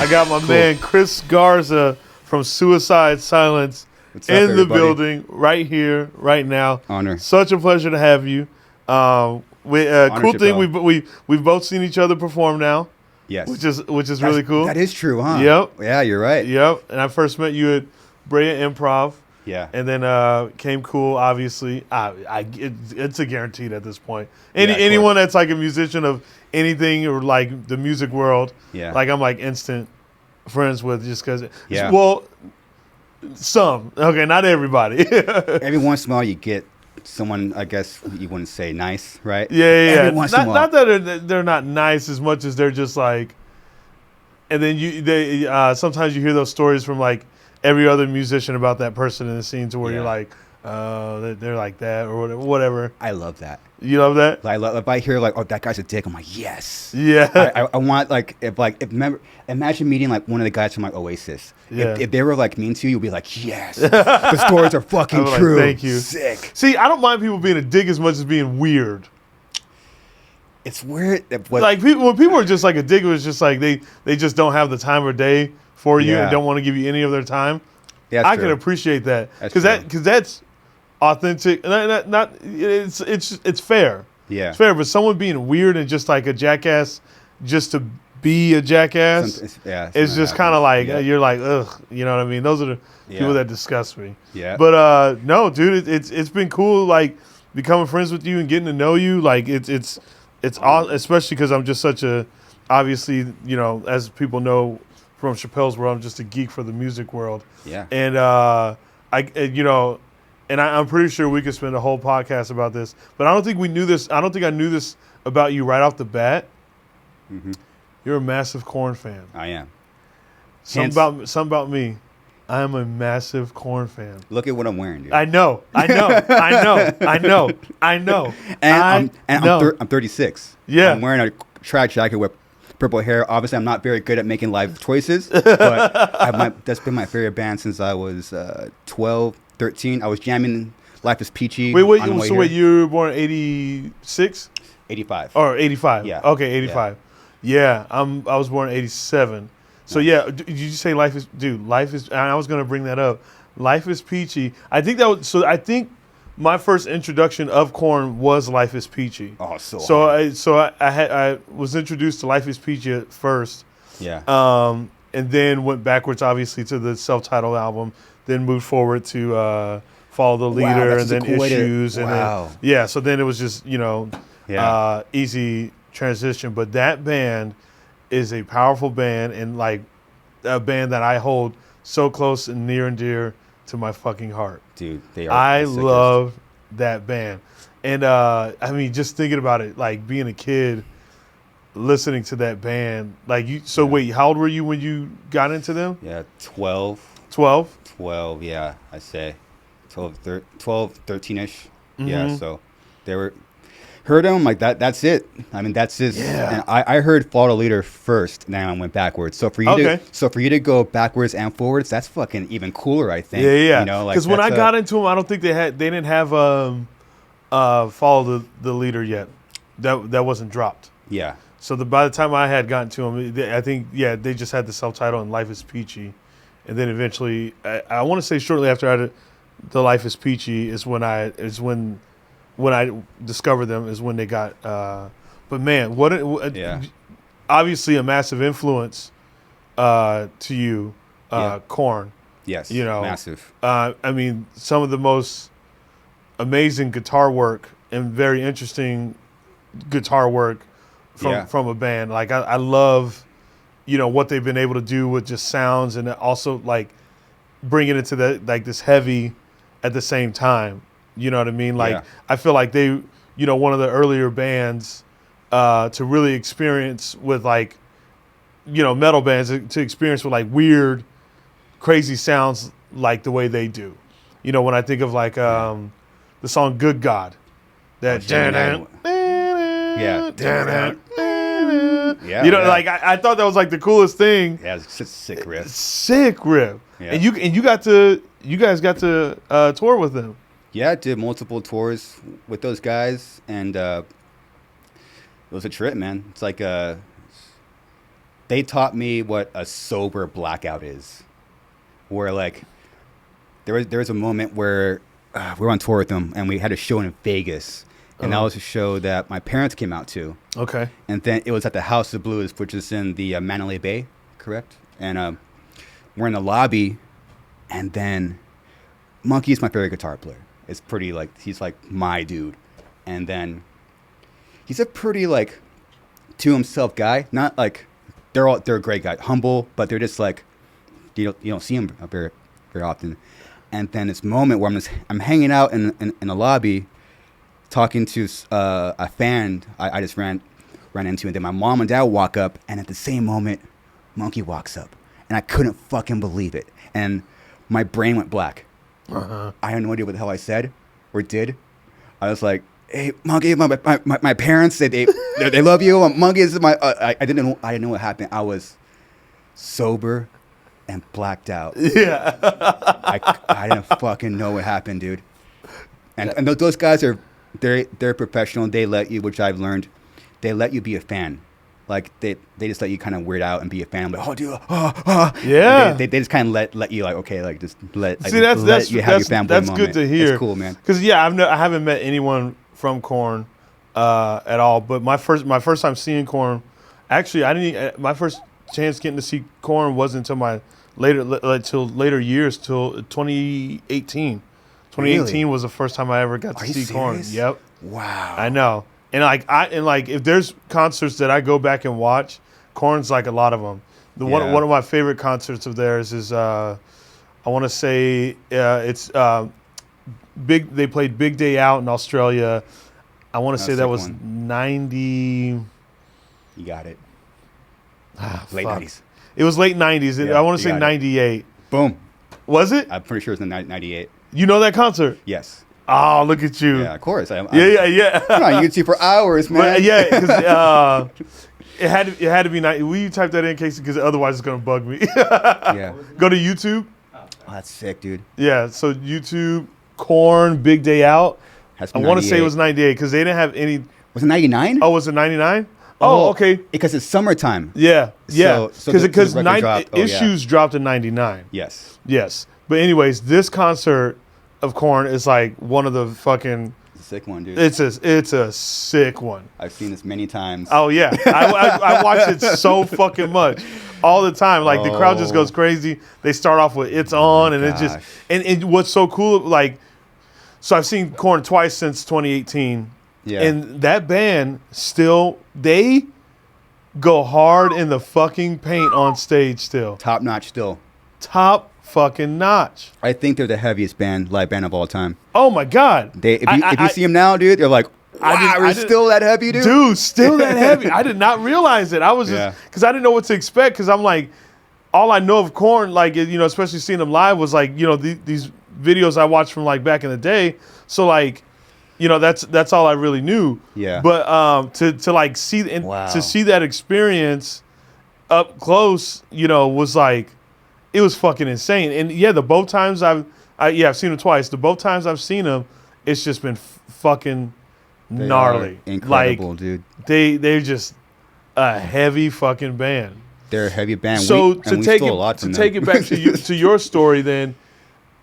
I got my man Chris Garza from Suicide Silence What's up, in the everybody? building right here, right now. Honor. Such a pleasure to have you. Cool thing we've both seen each other perform now. Yes. Which is really cool. That is true, huh? Yep. Yeah, you're right. Yep. And I first met you at Brea Improv. Yeah. And then came Cool, obviously. It's a guaranteed at this point. Anyone that's like a musician of anything or like the music world, like I'm like instant friends with just because. Yeah. Well, some. Okay, not everybody. Every once in a while you get someone, I guess you wouldn't say nice, right? Yeah. Every once in a while. Not that they're not nice as much as they're just like. And then sometimes you hear those stories from like every other musician about that person in the scene to where you're like, they're like that or whatever. I love that. You love that? If I hear like, oh, that guy's a dick, I'm like, yes. Yeah. I want imagine meeting like one of the guys from like Oasis. Yeah. If they were like mean to you, you'd be like, yes, the stories are fucking true. Like, thank you. Sick. See, I don't mind people being a dick as much as being weird. It's weird. Like when people are just like a dick, it was just like they just don't have the time of day for you and don't want to give you any of their time. Yeah, I can appreciate that because that's authentic. It's fair. Yeah, it's fair. But someone being weird and just like a jackass, just to be a jackass, it's just kind of like you're like, ugh. You know what I mean? Those are the people that disgust me. Yeah. But no, dude, it's been cool. Like becoming friends with you and getting to know you. Like it's all, especially because I'm just such a, obviously, you know, as people know from Shapel's world, I'm just a geek for the music world. Yeah. And I'm pretty sure we could spend a whole podcast about this, but I don't think we knew this. I don't think I knew this about you right off the bat. Mm-hmm. You're a massive Korn fan. I am. Something about me. I am a massive Korn fan. Look at what I'm wearing, dude. I know. And I'm 36. Yeah. I'm wearing a track jacket with purple hair. Obviously, I'm not very good at making life choices, but that's been my favorite band since I was 12, 13. I was jamming Life is Peachy. Wait, you were born in 86? 85. Or 85? Yeah. Okay, 85. Yeah, I was born in 87. So yeah, did you say Life is? And I was gonna bring that up. Life is Peachy. I think I think my first introduction of Korn was Life is Peachy. Oh, so I was introduced to Life is Peachy at first. Yeah. And then went backwards, obviously, to the self-titled album. Then moved forward to Follow the Leader, and then cool Issues, and then so then it was just easy transition. But that band is a powerful band and like a band that I hold so close and near and dear to my fucking heart. Dude, they are. I love that band. And I mean, just thinking about it, like being a kid, listening to that band, like you. So wait, how old were you when you got into them? Yeah, 12. 12? 12, yeah, I say. 12, 13-ish. Mm-hmm. Yeah, so they were. Heard them like that. That's it. I mean, that's just. Yeah. And I heard Follow the Leader first, and then I went backwards. So for you to go backwards and forwards, that's fucking even cooler, I think. Yeah. You know, like because when I got into them, I don't think they didn't have Follow the Leader yet. That wasn't dropped. Yeah. So by the time I had gotten to them, I think they just had the self-title and Life is Peachy, and then eventually, I want to say shortly after I did the Life is Peachy is when I discovered them is when they got. But man, obviously a massive influence to you, Korn. Yes. You know, massive. I mean, some of the most amazing guitar work and very interesting guitar work from a band. Like I love, what they've been able to do with just sounds and also like bringing it to this heavy at the same time. You know what I mean? Like I feel like they, one of the earlier bands to really experience with like, metal bands to experience with like weird, crazy sounds like the way they do. When I think of like the song "Good God," that like I thought that was like the coolest thing. Yeah, it's just sick riff. Sick riff. Yeah. And you guys got to tour with them. Yeah, I did multiple tours with those guys, and it was a trip, man. It's like they taught me what a sober blackout is. Where like there was a moment where we were on tour with them and we had a show in Vegas, and that was a show that my parents came out to. Okay. And then it was at the House of Blues, which is in the Mandalay Bay, correct? And we're in the lobby, and then Monkey's my favorite guitar player. It's pretty like he's like my dude, and then he's a pretty like to himself guy. Not like they're a great guy, humble, but they're just like you don't see him very often. And then this moment where I'm hanging out in the lobby, talking to a fan I just ran into, and then my mom and dad walk up, and at the same moment, Monkey walks up, and I couldn't fucking believe it, and my brain went black. I had no idea what the hell I said or did. I was like, "Hey, Monkey, my parents said they love you. Monkey is my." I didn't know what happened. I was sober and blacked out. Yeah. I didn't fucking know what happened, dude. And those guys they're professional. They let you, which I've learned, they let you be a fan. Like they just let you kind of weird out and be a fan. I'm like, oh, dude, yeah. They just kind of let you like, okay, like just let. See, let you have your fanboy that's moment. good to hear. It's cool, man. Because I haven't met anyone from Korn at all. But my first time seeing Korn, actually, my first chance getting to see Korn wasn't until later years, till 2018. 2018 Really? was the first time I ever got to see Korn. Yep. Wow. I know. And if there's concerts that I go back and watch, Korn's like a lot of them. One of my favorite concerts of theirs is I want to say it's big. They played Big Day Out in Australia. I want to say that was 90. You got it. Late Fuck. 90s. It was late 90s. Yeah, I want to say got it. 98. Boom. Was it? I'm pretty sure it's in 98. You know that concert? Yes. Oh, look at you. Yeah, of course. Yeah. I'm on YouTube for hours, man. But, yeah, because it had to be 90. Will you type that in, Casey? Because otherwise it's going to bug me. Yeah. Go to YouTube. Oh, that's sick, dude. Yeah, so YouTube, Korn, Big Day Out. I want to say it was 98 because they didn't have any. Was it 99? Oh, was it 99? Oh, okay. Because it's summertime. Yeah, yeah. So Because the record dropped. Issues dropped in 99. Yes. Yes. But anyways, this concert of Korn is like one of the fucking. It's a sick one, dude. It's a sick one. I've seen this many times. Oh yeah, I watch it so fucking much, all the time. Like the crowd just goes crazy. They start off with "It's On," and it's just and what's so cool, like, so I've seen Korn twice since 2018. Yeah. And that band still, they go hard in the fucking paint on stage still. Top notch still. Top fucking notch. I think they're the heaviest live band of all time. Oh my God. If you see them now, dude, they're like, wow, we're still that heavy, dude? Dude, still that heavy. I did not realize it. I was just, because I didn't know what to expect, because I'm like, all I know of Korn, like, you know, especially seeing them live was like, you know, these videos I watched from like back in the day. So like, you know, that's all I really knew. Yeah. But to like see to see that experience up close, you know, was like, it was fucking insane. And yeah, the both times I've seen them twice. The both times I've seen them, it's just been fucking gnarly. Incredible, like, dude. They're just a heavy fucking band. They're a heavy band. So to take it back to you, to your story, then,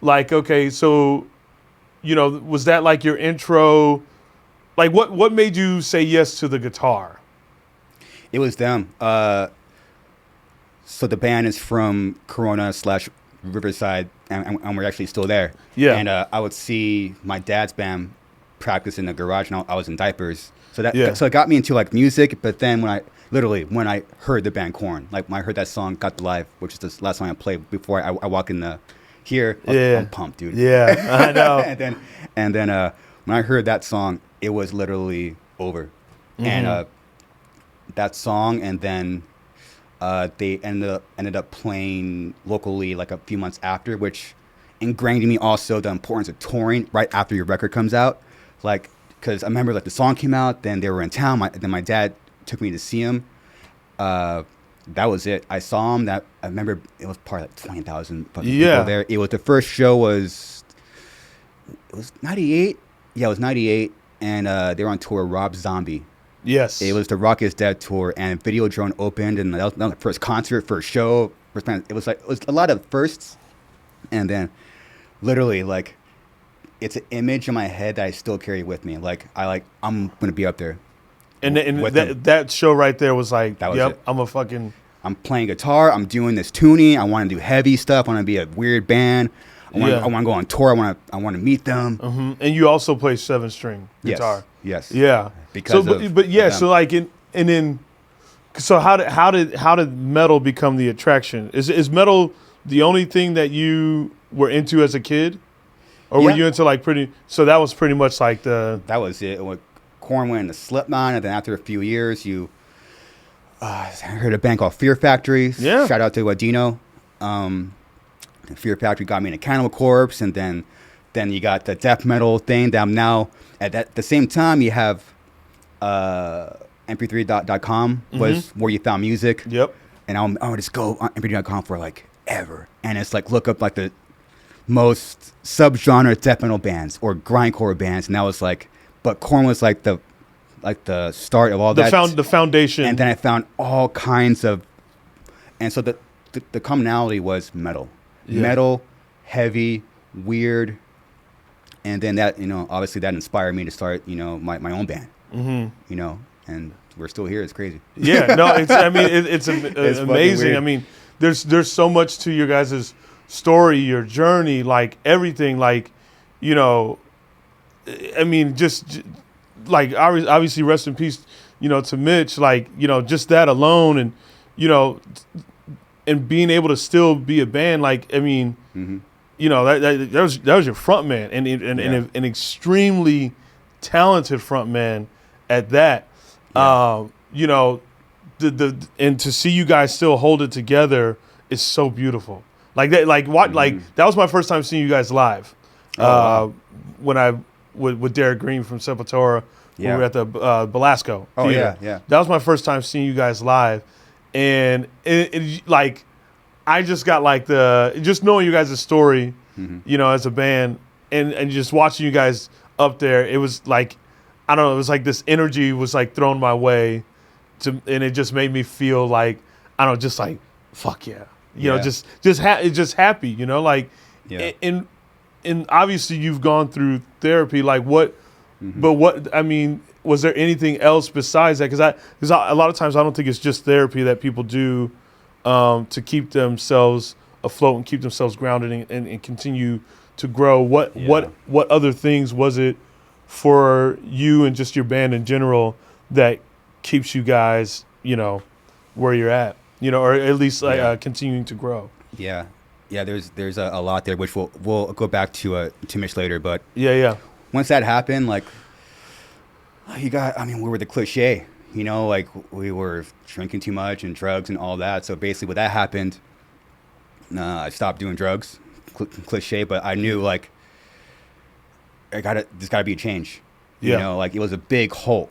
like, okay, so, you know, was that like your intro? Like, what made you say yes to the guitar? It was them. So the band is from Corona/Riverside, and we're actually still there. Yeah. And I would see my dad's band practice in the garage, and I was in diapers. So it got me into like music. But then when I heard the band Korn, like when I heard that song "Got the Life," which is the last song I played before I walk in here, I'm pumped, dude. Yeah, I know. and then when I heard that song, it was literally over. Mm-hmm. And that song, and then they ended up playing locally like a few months after, which ingrained in me also the importance of touring right after your record comes out. Like, because I remember like the song came out, then they were in town. Then my dad took me to see him. That was it. I saw him. I remember it was probably like 20,000 fucking people there. It was the first show was 98. Yeah, it was 98, and they were on tour. Rob Zombie Yes. It was the Rock is Dead tour, and Videodrome opened, and that was the first concert, first show. First band. It was a lot of firsts, and then literally like it's an image in my head that I still carry with me. I'm gonna be up there. And that show right there was like, yep, I'm playing guitar. I'm doing this tuning. I want to do heavy stuff. I want to be a weird band. I want to go on tour. I want to meet them. Mm-hmm. And you also play 7-string guitar. Yes. Yeah. Because so how did metal become the attraction? Is metal the only thing that you were into as a kid, or were you into So that was pretty much like that was it. When Korn went into Slipknot, and then after a few years, I heard a band called Fear Factory. Yeah. Shout out to Dino. Fear Factory got me into Cannibal Corpse, and then you got the death metal thing that I'm now at the same time. You have mp3.com was where you found music. Yep. And I would just go on mp3.com for like ever, and it's like look up like the most subgenre death metal bands or grindcore bands, and that was like, but Korn was like the start of all that. The foundation. And then I found all kinds of, and so the commonality was metal. Yeah. Metal, heavy, weird, and then that obviously that inspired me to start my own band. Mm-hmm. And we're still here. It's crazy. Yeah, no, it's amazing. I mean, there's so much to your guys' story, your journey, like everything, like I mean, just like obviously rest in peace, to Mitch, like just that alone, and and being able to still be a band, like I mean, that was your front man, and an extremely talented front man at that. Yeah. And to see you guys still hold it together is so beautiful. Like that, like that was my first time seeing you guys live. Wow. When I with Derek Green from Sepultura, when we were at the Belasco Theater. Yeah. That was my first time seeing you guys live. And it like, I just got like just knowing you guys' story, as a band, and just watching you guys up there, it was like, I don't know, it was like this energy was like thrown my way, and it just made me feel like, I don't know, just like, fuck yeah, just happy, like, and obviously you've gone through therapy, like what, but what, I mean, was there anything else besides that? Because a lot of times I don't think it's just therapy that people do to keep themselves afloat and keep themselves grounded and continue to grow. What other things was it for you and just your band in general that keeps you guys, where you're at, or at least continuing to grow? Yeah. There's a lot there, which we'll go back to Mitch later. But once that happened, like, we were the cliche, like we were drinking too much and drugs and all that. So basically when that happened, I stopped doing drugs, cliche, but I knew like, there's gotta be a change, like it was a big hole,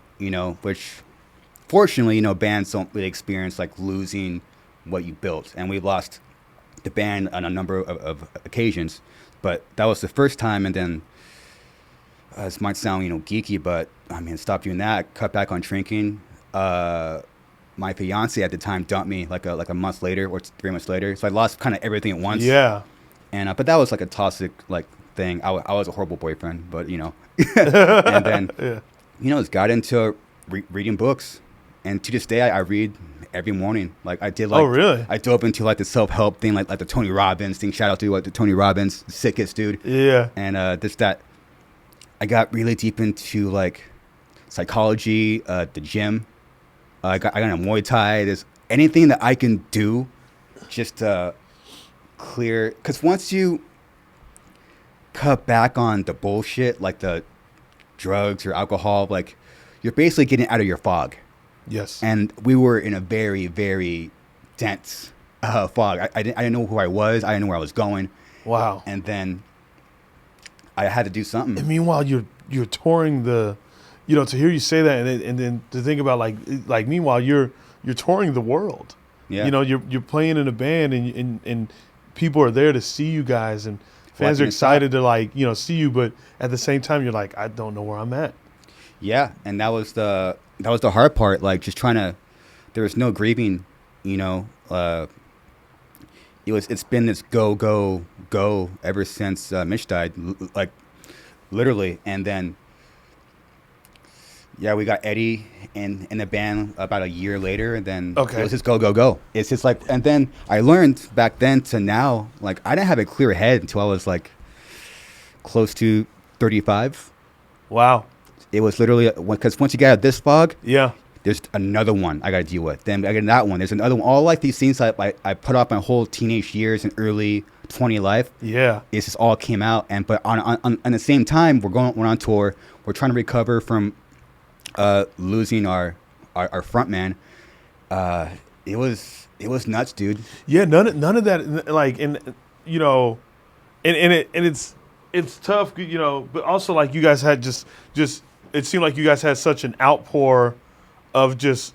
which fortunately, bands don't really experience like losing what you built. And we've lost the band on a number of occasions, but that was the first time. And then, this might sound, geeky, but I mean, stop doing that, cut back on drinking. My fiance at the time dumped me like a month later or 3 months later. So I lost kind of everything at once. Yeah. And, but that was like a toxic like thing. I was a horrible boyfriend, but and then, just got into reading books. And to this day, I read every morning. Like I did like, oh really? I dove into like the self-help thing, like the Tony Robbins thing. Shout out to the Tony Robbins, sickest dude. Yeah. And I got really deep into like psychology, the gym. I got into Muay Thai. There's anything that I can do just to clear. Because once you cut back on the bullshit, like the drugs or alcohol, like you're basically getting out of your fog. Yes. And we were in a very, very dense fog. I didn't know who I was. I didn't know where I was going. Wow. And then I had to do something. And meanwhile, you're touring to hear you say that, and then to think about like meanwhile you're touring the world. Yeah. You're playing in a band, and people are there to see you guys, and fans are excited to see you, but at the same time you're like, I don't know where I'm at. Yeah, and that was the that was the hard part. Like just trying to, there was no grieving, you know. It's been this go ever since Mitch died, like literally. And then we got Eddie in the band about a year later, and then it was just go. It's just like, and then I learned back then to now, like I didn't have a clear head until I was like close to 35. Wow. It was literally, because once you get out of this fog, yeah, there's another one I got to deal with. Then I get that one. There's another one. All like these things I put off my whole teenage years and early 20 life. Yeah, it's just all came out. And but on the same time, we're on tour. We're trying to recover from losing our front man. It was nuts, dude. Yeah, none of that. Like, and you know, and it's tough, you know. But also, like, you guys had just it seemed like you guys had such an outpour of just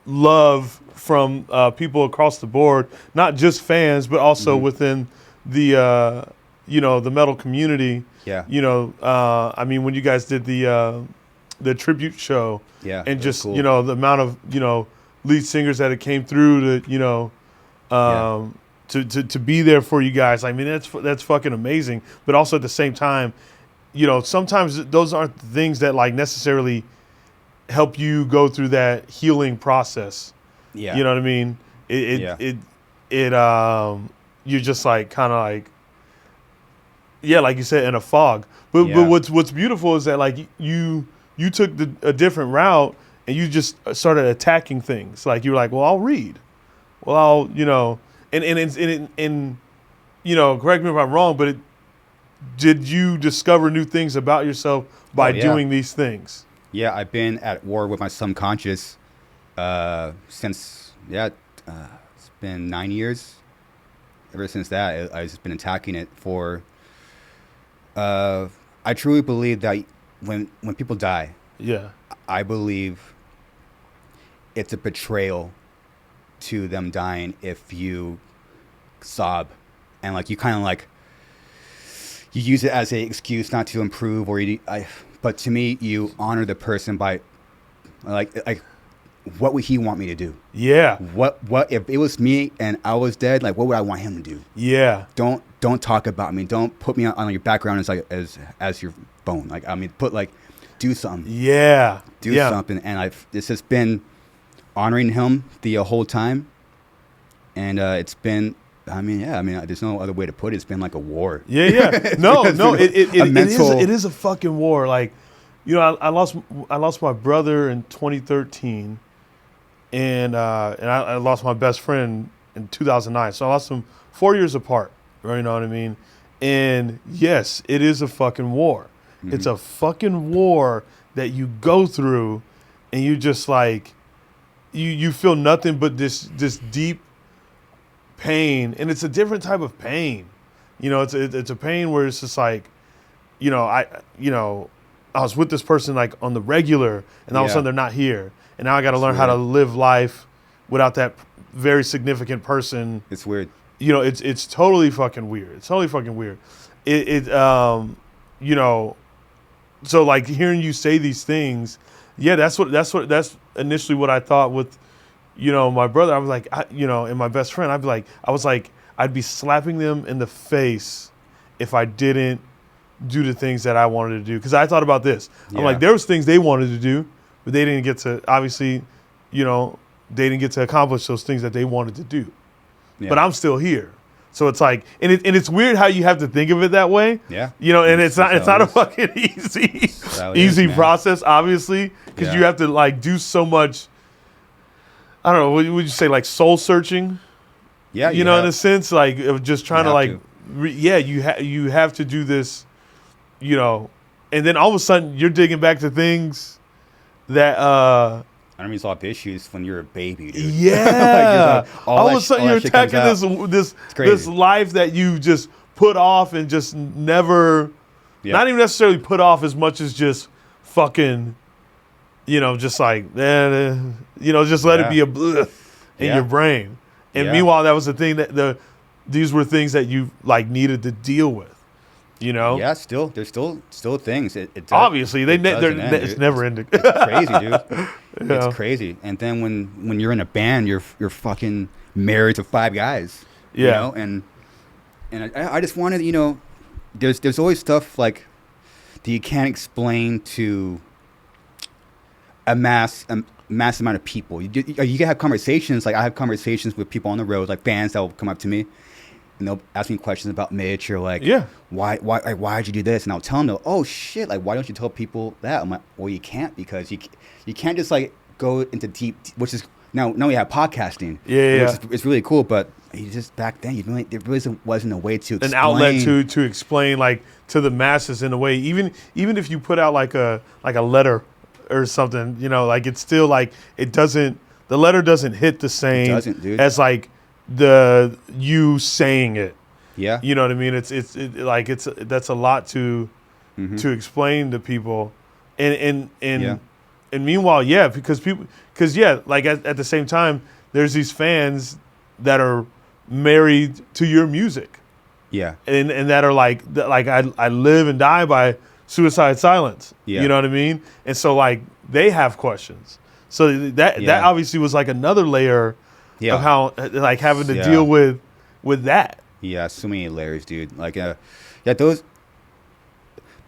love from people across the board, not just fans, but also within the the metal community. Yeah. You know, I mean, when you guys did the tribute show, and just cool. The amount of lead singers that it came through to to be there for you guys. I mean, that's fucking amazing. But also at the same time, sometimes those aren't the things that like necessarily help you go through that healing process. Yeah. You know what I mean? You're just like kind of like, like you said, in a fog. But what's beautiful is that like you took a different route and you just started attacking things. Like you were like, well, I'll read. Well, I'll and correct me if I'm wrong, but did you discover new things about yourself by doing these things? Yeah, I've been at war with my subconscious since, it's been 9 years. Ever since that, I've just been attacking it for, I truly believe that when people die, I believe it's a betrayal to them dying if you sob and like you kind of like, you use it as an excuse not to improve but to me, you honor the person by, like, what would he want me to do? Yeah. What if it was me and I was dead? Like, what would I want him to do? Yeah. Don't talk about me. Don't put me on your background as your phone. Like, I mean, do something. Yeah. Do something. And this has been honoring him the whole time, and it's been. I mean, there's no other way to put it. It's been like a war. Yeah. No, it is a fucking war. Like, I lost my brother in 2013, and I lost my best friend in 2009. So I lost them 4 years apart. You know what I mean? And yes, it is a fucking war. Mm-hmm. It's a fucking war that you go through, and you just like, you feel nothing but this deep pain, and it's a different type of pain. It's a pain where it's just like, I was with this person like on the regular, and all of a sudden they're not here, and now I got to learn how to live life without that very significant person. It's weird. It's totally fucking weird. It's totally fucking weird. So like hearing you say these things, that's initially what I thought with, my brother. I was like, and my best friend, I'd be slapping them in the face if I didn't do the things that I wanted to do. Because I thought about this. I'm like, there was things they wanted to do, but they didn't get to, obviously, they didn't get to accomplish those things that they wanted to do. Yeah. But I'm still here. So it's like, and it's weird how you have to think of it that way. Yeah. And it's not a fucking easy process, obviously, because you have to like do so much. I don't know. What would you say, like soul searching? Yeah. In a sense, like of just trying to like, you have to do this, and then all of a sudden you're digging back to things that. Unresolved issues when you're a baby, dude. Yeah. Like, all of a sudden you're attacking this life that you just put off and just never, not even necessarily put off as much as just fucking, just like, just let it be a bleh in your brain. And meanwhile, that was the thing that these were things that you like needed to deal with. You know? Yeah, there's still things. Obviously, it's never ending. It's crazy, dude. Yeah. It's crazy. And then when you're in a band, you're fucking married to 5 guys. Yeah. You know? And I just wanted, you know, there's always stuff like that you can't explain to a mass amount of people. You can have conversations. Like I have conversations with people on the road, like fans that will come up to me and they'll ask me questions about Mitch or like, why'd you do this? And I'll tell them, oh shit, like why don't you tell people that? I'm like, well, you can't, because you can't just like go into deep, which is now we have podcasting. It's really cool, but you just back then there really wasn't a way to explain. An outlet to explain like to the masses in a way. Even if you put out like a letter or something, you know, like it's still like the letter doesn't hit the same as like you saying it. Yeah. You know what I mean? That's a lot to explain to people. And meanwhile, because like at the same time, there's these fans that are married to your music. Yeah. And that are like I live and die by Suicide Silence. Yeah. You know what I mean? And so like they have questions. So that obviously was like another layer of how like having to deal with that. Yeah, so many layers, dude. Like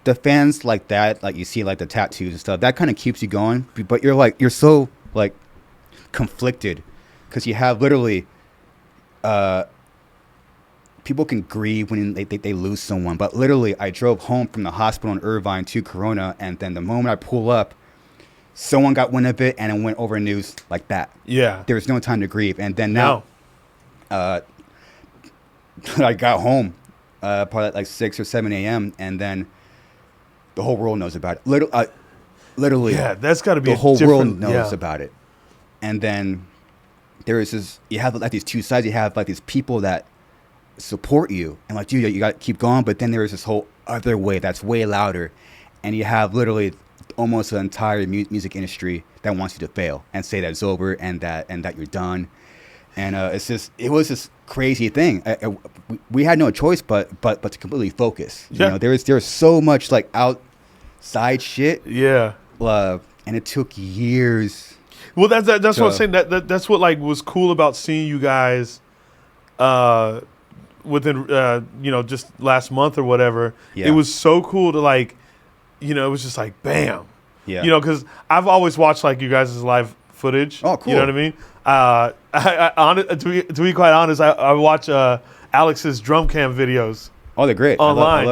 the fans like that, like you see like the tattoos and stuff, that kind of keeps you going. But you're so like conflicted because you have literally people can grieve when they lose someone, but literally I drove home from the hospital in Irvine to Corona, and then the moment I pull up, someone got wind of it and it went over news like that. Yeah. There was no time to grieve. And then now I got home probably at like 6 or 7 a.m. and then the whole world knows about it. Literally. Yeah, that's got to be the whole world knows about it. And then there is this, you have like these two sides. You have like these people that support you and like, dude, you got to keep going. But then there is this whole other wave that's way louder. And you have literally almost the entire music industry that wants you to fail and say that it's over and that you're done. And it was this crazy thing. We had no choice but to completely focus. You know, there's so much like outside shit. Yeah. And it took years. Well, that's what I'm saying. That's what like was cool about seeing you guys within just last month or whatever. Yeah. It was so cool to like, it was just like bam. Yeah. Because I've always watched like you guys' live footage. Oh, cool. You know what I mean? To be quite honest, I watch Alex's drum cam videos. Oh, they're great. Online.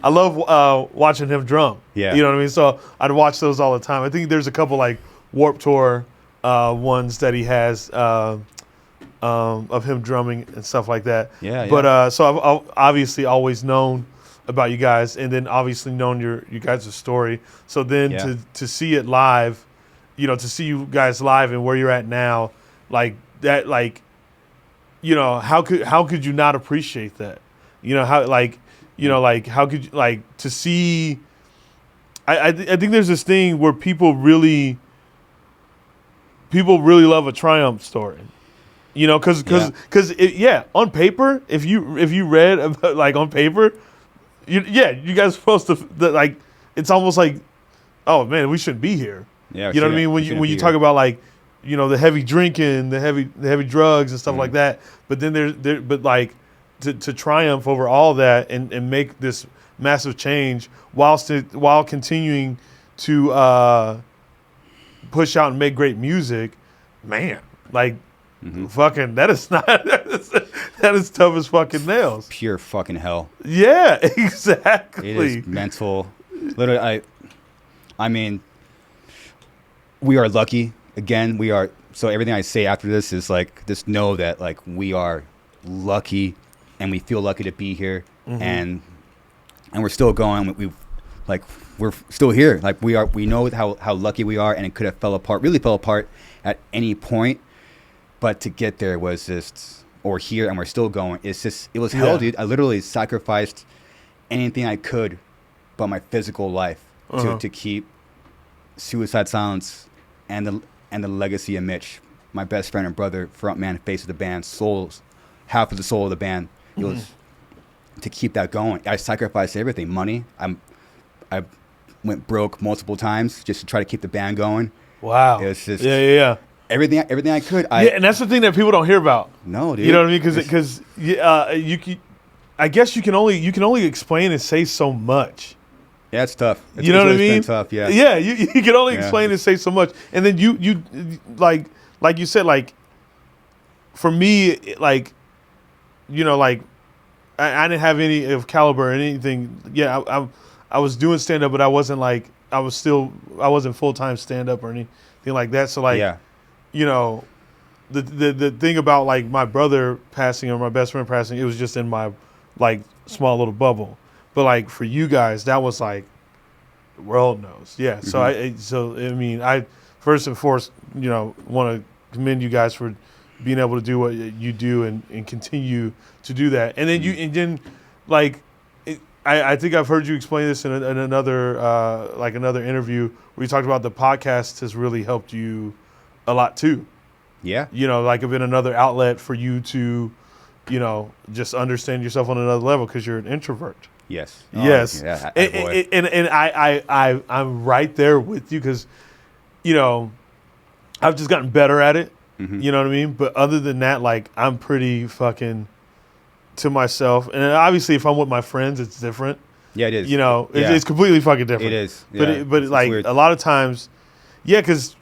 I love watching him drum. Yeah. You know what I mean? So I'd watch those all the time. I think there's a couple like Warped Tour ones that he has of him drumming and stuff like that. Yeah. But so I've obviously always known about you guys, and then obviously known you guys' story. So then to see it live, to see you guys live and where you're at now, like that, like, how could you not appreciate that? How could you like to see? I think there's this thing where people really love a triumph story, because on paper, if you read about, like on paper, you guys are supposed to like, it's almost like, oh man, we shouldn't be here. Yeah, you know what I mean? When you talk about like, the heavy drinking, the heavy drugs and stuff like that, but then but like to triumph over all that and make this massive change while continuing to push out and make great music, man, like fucking that is not that is tough as fucking nails. Pure fucking hell. Yeah, exactly. It is mental. Literally, I mean, we are lucky. Again, we are. So everything I say after this is like, just know that like we are lucky, and we feel lucky to be here, and we're still going. We're still here. Like we know how lucky we are, and it could have really fell apart at any point, but to get there was just, or here, and we're still going. It was hell, dude. I literally sacrificed anything I could, but my physical life to keep Suicide Silence and the legacy of Mitch, my best friend and brother, frontman, face of the band, half of the soul of the band. It was to keep that going. I sacrificed everything, money. I went broke multiple times just to try to keep the band going. Wow. It was just everything I could. And that's the thing that people don't hear about. No, dude. You know what I mean? Because I guess you can only explain and say so much. Yeah, it's tough. You know what I mean? Tough, yeah. Yeah, you can only explain and say so much, and then you like you said, like for me, like like I didn't have any of caliber or anything. Yeah, I was doing stand up, but I wasn't like I wasn't full time stand up or anything like that. So like the thing about like my brother passing or my best friend passing, it was just in my like small little bubble. But like for you guys, that was like the world knows. Yeah. Mm-hmm. So I mean, I first and foremost, want to commend you guys for being able to do what you do and continue to do that. And then I think I've heard you explain this in another another interview where you talked about the podcast has really helped you a lot too. Yeah. Like been another outlet for you to, just understand yourself on another level because you're an introvert. Yes. Yes. Yeah, and I'm right there with you because, I've just gotten better at it. Mm-hmm. You know what I mean? But other than that, like I'm pretty fucking to myself. And obviously if I'm with my friends, it's different. Yeah, it is. It's completely fucking different. It is. Yeah. But like weird. A lot of times, because,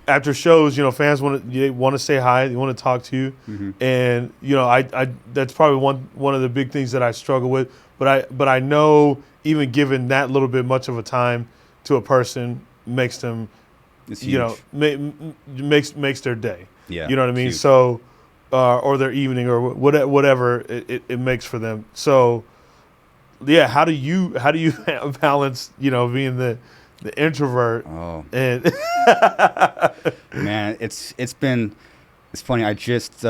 after shows, fans want to say hi, they want to talk to you, mm-hmm. and I that's probably one of the big things that I struggle with. But I know even giving that little bit much of a time to a person makes them, makes their day. Yeah, you know what I mean. So, or their evening or whatever it makes for them. So, yeah, how do you balance being the introvert? Oh, and man, it's funny. I just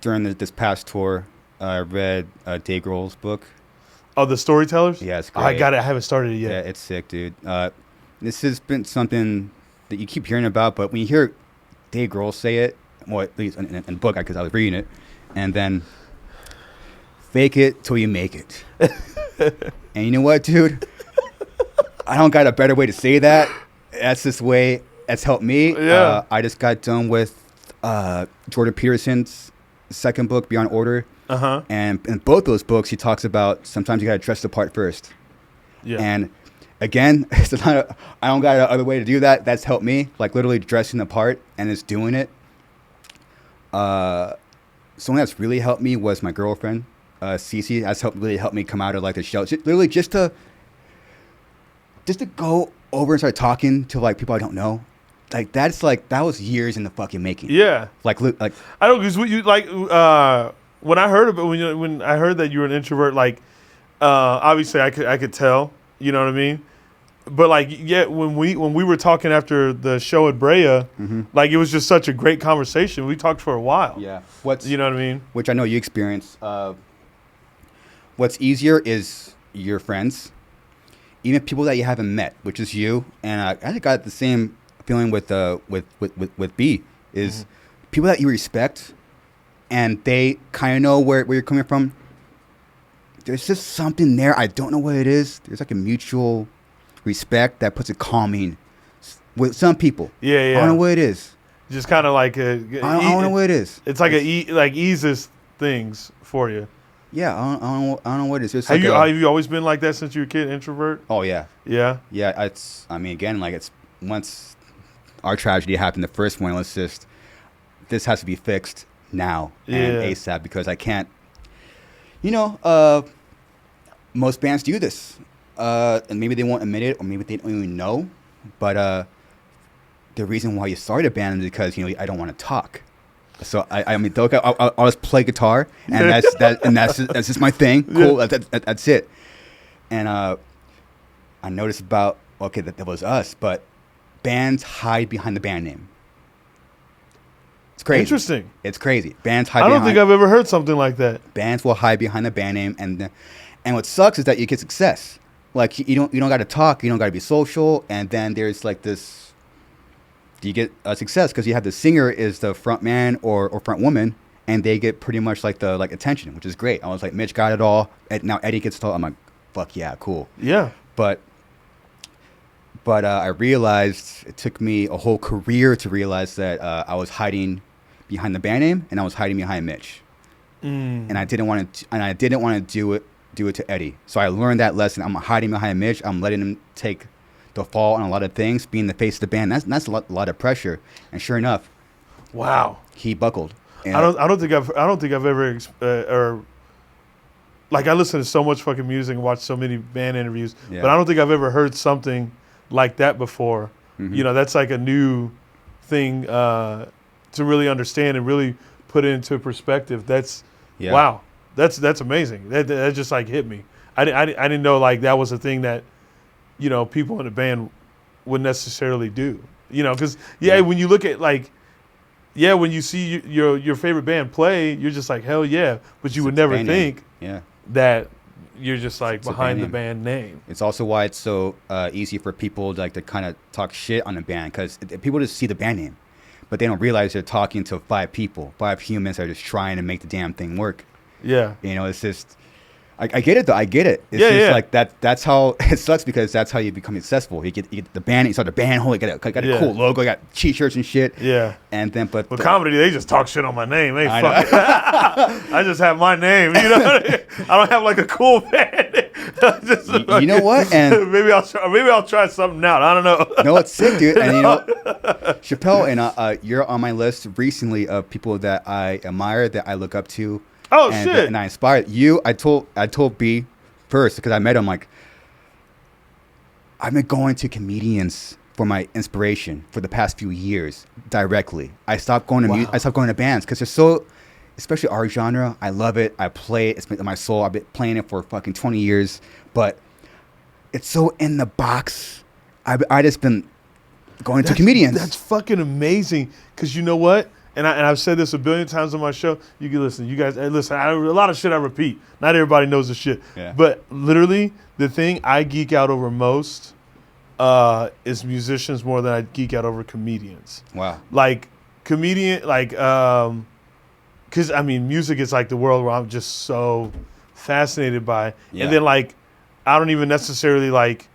during this past tour, I read Dave Grohl's book. Oh, the Storytellers? Yeah, it's great. I got it. I haven't started it yet. Yeah, it's sick, dude. This has been something that you keep hearing about, but when you hear Dave Grohl say it, well, at least in the book, because I was reading it, and then fake it till you make it. And you know what, dude? I don't got a better way to say that. That's this way that's helped me. Yeah. I just got done with Jordan Peterson's second book, Beyond Order. Uh-huh. And in both those books, he talks about sometimes you got to dress the part first. Yeah. And again, I don't got another way to do that. That's helped me, like literally dressing the part and just doing it. Someone that's really helped me was my girlfriend, Cece. That's really helped me come out of like the shell. Literally just to go over and start talking to like people I don't know. Like that was years in the fucking making. Yeah. Like I don't, because you like when I heard about when I heard that you were an introvert, like obviously I could tell, you know what I mean? But like when we were talking after the show at Brea, mm-hmm. like it was just such a great conversation. We talked for a while. Yeah. You know what I mean? Which I know you experience. What's easier is your friends, even people that you haven't met, which is you. And I got the same feeling with B is mm-hmm. people that you respect and they kind of know where you're coming from. There's just something there. I don't know what it is. There's like a mutual respect that puts a calming with some people. Yeah. I don't know what it is. Just kind of like I don't know what it is. It's like eases things for you. Yeah, I don't know what it is. Have you always been like that since you were a kid, introvert? Oh yeah. Yeah. Yeah, again, like it's once our tragedy happened, the first one, this has to be fixed now and ASAP because I can't. Most bands do this, and maybe they won't admit it, or maybe they don't even know. But the reason why you started a band is because I don't want to talk. So I'll just play guitar, and that's just my thing. Cool, yeah. That's it. And I noticed that was us, but bands hide behind the band name. It's crazy. Interesting. It's crazy. Bands hide. I don't think I've ever heard something like that. Bands will hide behind the band name, and what sucks is that you get success. Like you don't got to talk, you don't got to be social, and then there's like this. You get a success because you have the singer is the front man or front woman, and they get pretty much like the attention, which is great. I was like, Mitch got it all. Now Eddie gets it all. I'm like, fuck yeah, cool. Yeah. But I realized it took me a whole career to realize that I was hiding behind the band name, and I was hiding behind Mitch, and I didn't want to do it to Eddie. So I learned that lesson. I'm hiding behind Mitch. I'm letting him take the fall on a lot of things. Being the face of the band, that's a lot of pressure. And sure enough, wow, he buckled. And I don't think I've ever or like I listen to so much fucking music and watch so many band interviews, but I don't think I've ever heard something like that before. You know, that's like a new thing to really understand and really put it into perspective. That's wow, that's amazing. That just like hit me. I didn't know like that was a thing that, you know, people in the band would necessarily do. You know, because when you look at like. Yeah, when you see your favorite band play, you're just like, hell yeah. But you would never think that you're just like behind the band name. It's also why it's so easy for people to kind of talk shit on a band, because people just see the band name, but they don't realize they're talking to 5 people, 5 humans that are just trying to make the damn thing work. Yeah. You know, it's just... I get it though. I get it. It's just like that. That's how it sucks, because that's how you become successful. You get the band. You start the band. Got a cool logo. Got T-shirts and shit. Yeah. And then, but comedy, they just talk shit on my name. They fuck. I just have my name. You know, what I mean? I don't have like a cool band. You know what? And maybe I'll try something out. I don't know. No, it's sick, dude. And you know, Shapel, and you're on my list recently of people that I admire, that I look up to. Oh, shit. And I inspired you. I told B first, because I met him, like, I've been going to comedians for my inspiration for the past few years directly. I stopped going to I stopped going to bands because they're so, especially our genre. I love it. I play it. It's in my soul. I've been playing it for fucking 20 years, but it's so in the box. I just been going to comedians. That's fucking amazing. Because you know what? And I've said this a billion times on my show. You can listen. You guys, listen. A lot of shit I repeat. Not everybody knows the shit. Yeah. But literally, the thing I geek out over most is musicians more than I geek out over comedians. Wow. Like, comedian, like, because, I mean, music is like the world where I'm just so fascinated by. Yeah. And then, like, I don't even necessarily, like,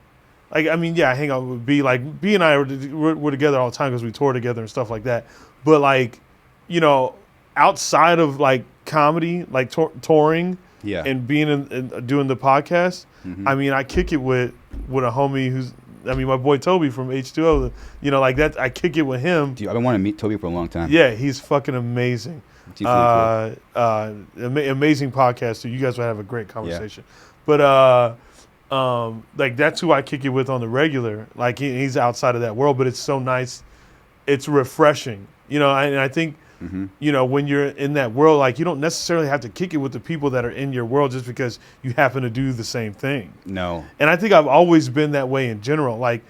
I mean, yeah, I hang out with B. Like, B and I we're together all the time because we tour together and stuff like that. But, like, you know, outside of like comedy, like touring, and being in doing the podcast, I mean, I kick it with a homie who's, I mean, my boy Toby from H2O. You know, like that. I kick it with him. Dude, I've been wanting to meet Toby for a long time. Yeah, he's fucking amazing. Cool. Amazing podcaster. You guys will have a great conversation. Yeah. But like that's who I kick it with on the regular. Like he's outside of that world, but it's so nice. It's refreshing. You know, and I think. You know, when you're in that world, like you don't necessarily have to kick it with the people that are in your world just because you happen to do the same thing. No. And I think I've always been that way in general. Like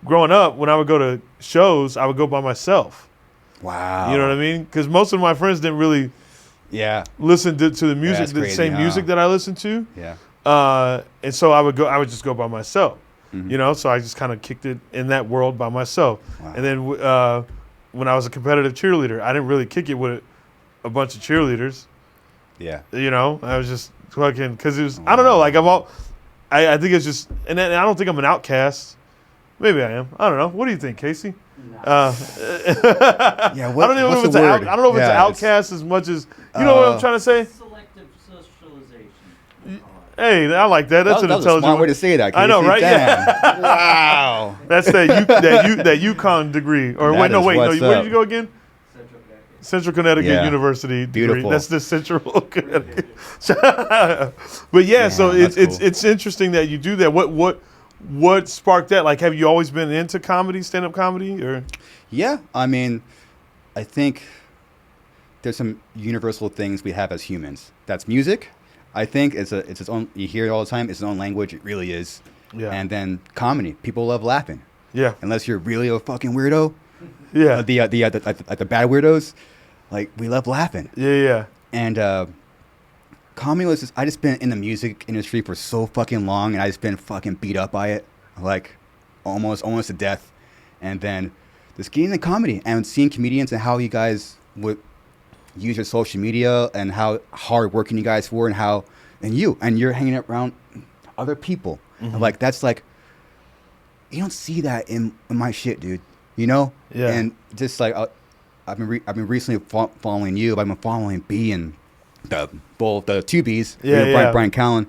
growing up, when I would go to shows, I would go by myself. Wow. You know what I mean? Because most of my friends didn't really listen to the music, the same music that I listened to. Yeah. And so I would just go by myself. You know, so I just kind of kicked it in that world by myself. Wow. And then when I was a competitive cheerleader, I didn't really kick it with a bunch of cheerleaders. Yeah. You know, I was just fucking, because it was, I don't know, like I think it's just, and I don't think I'm an outcast. Maybe I am. I don't know. What do you think, Casey? No. I don't know if it's I don't know if it's an outcast as much as, you know what I'm trying to say? Selective socialization. Hey, I like that. That's an intelligent smart way to say that. I know, right? Yeah. Wow. That's that UConn degree. Or wait, no, where did you go again? Central Connecticut University degree. Beautiful. That's the Central Connecticut. But yeah, so it's interesting that you do that. What sparked that? Like, have you always been into comedy, stand-up comedy, or? Yeah, I mean, I think there's some universal things we have as humans. That's music. I think it's its own. You hear it all the time. It's its own language. It really is. Yeah. And then comedy. People love laughing. Yeah. Unless you're really a fucking weirdo. Yeah. The bad weirdos, like we love laughing. Yeah. And comedy was I just been in the music industry for so fucking long, and I just been fucking beat up by it, like almost to death. And then just getting into comedy and seeing comedians and how you guys would use your social media and how hard working you guys were and you're hanging around other people. Mm-hmm. Like that's like, you don't see that in my shit, dude. You know? Yeah. And just like I've been recently following you. I've been following B and the two Bs. Yeah, Brian Callen,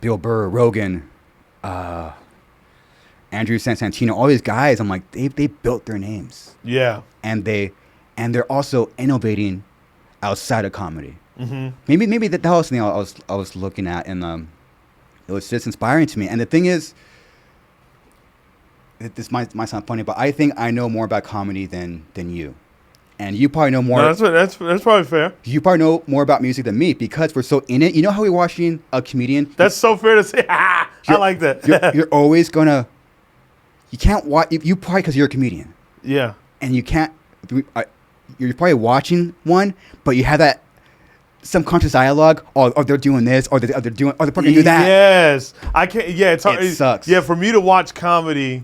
Bill Burr, Rogan, Andrew Santantino, all these guys. I'm like, they built their names. Yeah. And they're also innovating outside of comedy. Mm-hmm. Maybe that was something I was looking at, and it was just inspiring to me. And the thing is, this might sound funny, but I think I know more about comedy than you, and you probably know more. No, that's probably fair. You probably know more about music than me because we're so in it. You know how we're watching a comedian? That's so fair to say. I like that. you're always gonna. You can't watch. You probably because you're a comedian. Yeah. And you can't. You're probably watching one, but you have that subconscious dialogue. Oh, they're doing this, or they're doing. Oh, they're probably do that. Yes, I can't. Yeah, it's hard. It sucks. Yeah, for me to watch comedy,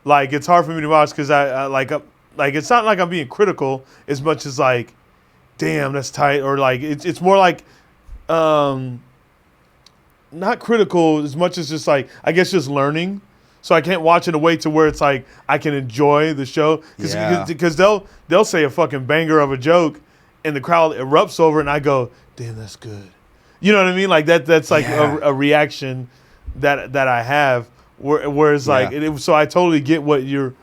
like it's hard for me to watch because I like it's not like I'm being critical as much as like, damn, that's tight, or like it's more like, not critical as much as just like I guess just learning. So I can't watch in a way to where it's like I can enjoy the show because they'll say a fucking banger of a joke and the crowd erupts over it and I go, damn, that's good. You know what I mean? Like that's like a reaction that I have. Whereas like so I totally get what you're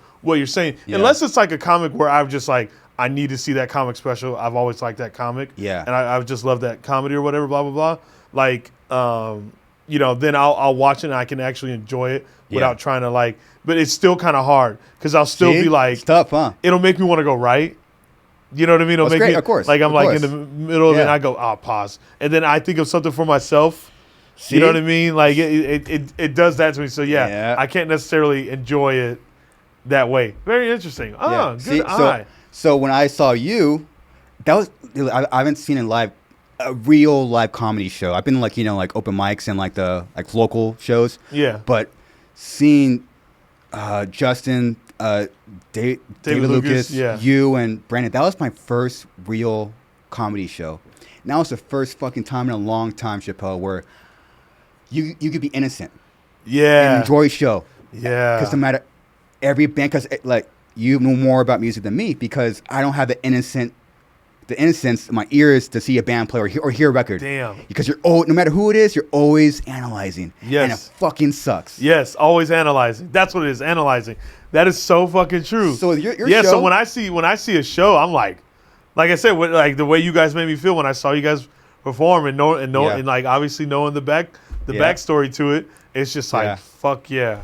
saying. Yeah. Unless it's like a comic where I've just like I need to see that comic special. I've always liked that comic. Yeah. And I've just loved that comedy or whatever. Blah blah blah. Like then I'll watch it and I can actually enjoy it without trying to like. But it's still kind of hard because I'll still be like, it's tough, huh? It'll make me want to go right. You know what I mean? It'll make me, of course. Like I'm like in the middle of it and I go, pause. And then I think of something for myself. See? You know what I mean? Like it does that to me. So I can't necessarily enjoy it that way. Very interesting. Good eye. So when I saw you, that was I haven't seen a real live comedy show. I've been like open mics and like the local shows. Yeah. But seeing Justin, David Lucas, you and Brandon, that was my first real comedy show. And that was the first fucking time in a long time, Shapel, where you could be innocent. Yeah. And enjoy a show. Yeah. Because no matter every band, because like you know more about music than me because I don't have the innocence in my ears to see a band play or hear a record. Damn. Because no matter who it is, you're always analyzing. Yes. And it fucking sucks. Yes, always analyzing. That's what it is, analyzing. That is so fucking true. So your show, so when I see a show, I'm like I said, like the way you guys made me feel when I saw you guys perform and like obviously knowing the backstory to it, it's just like fuck yeah.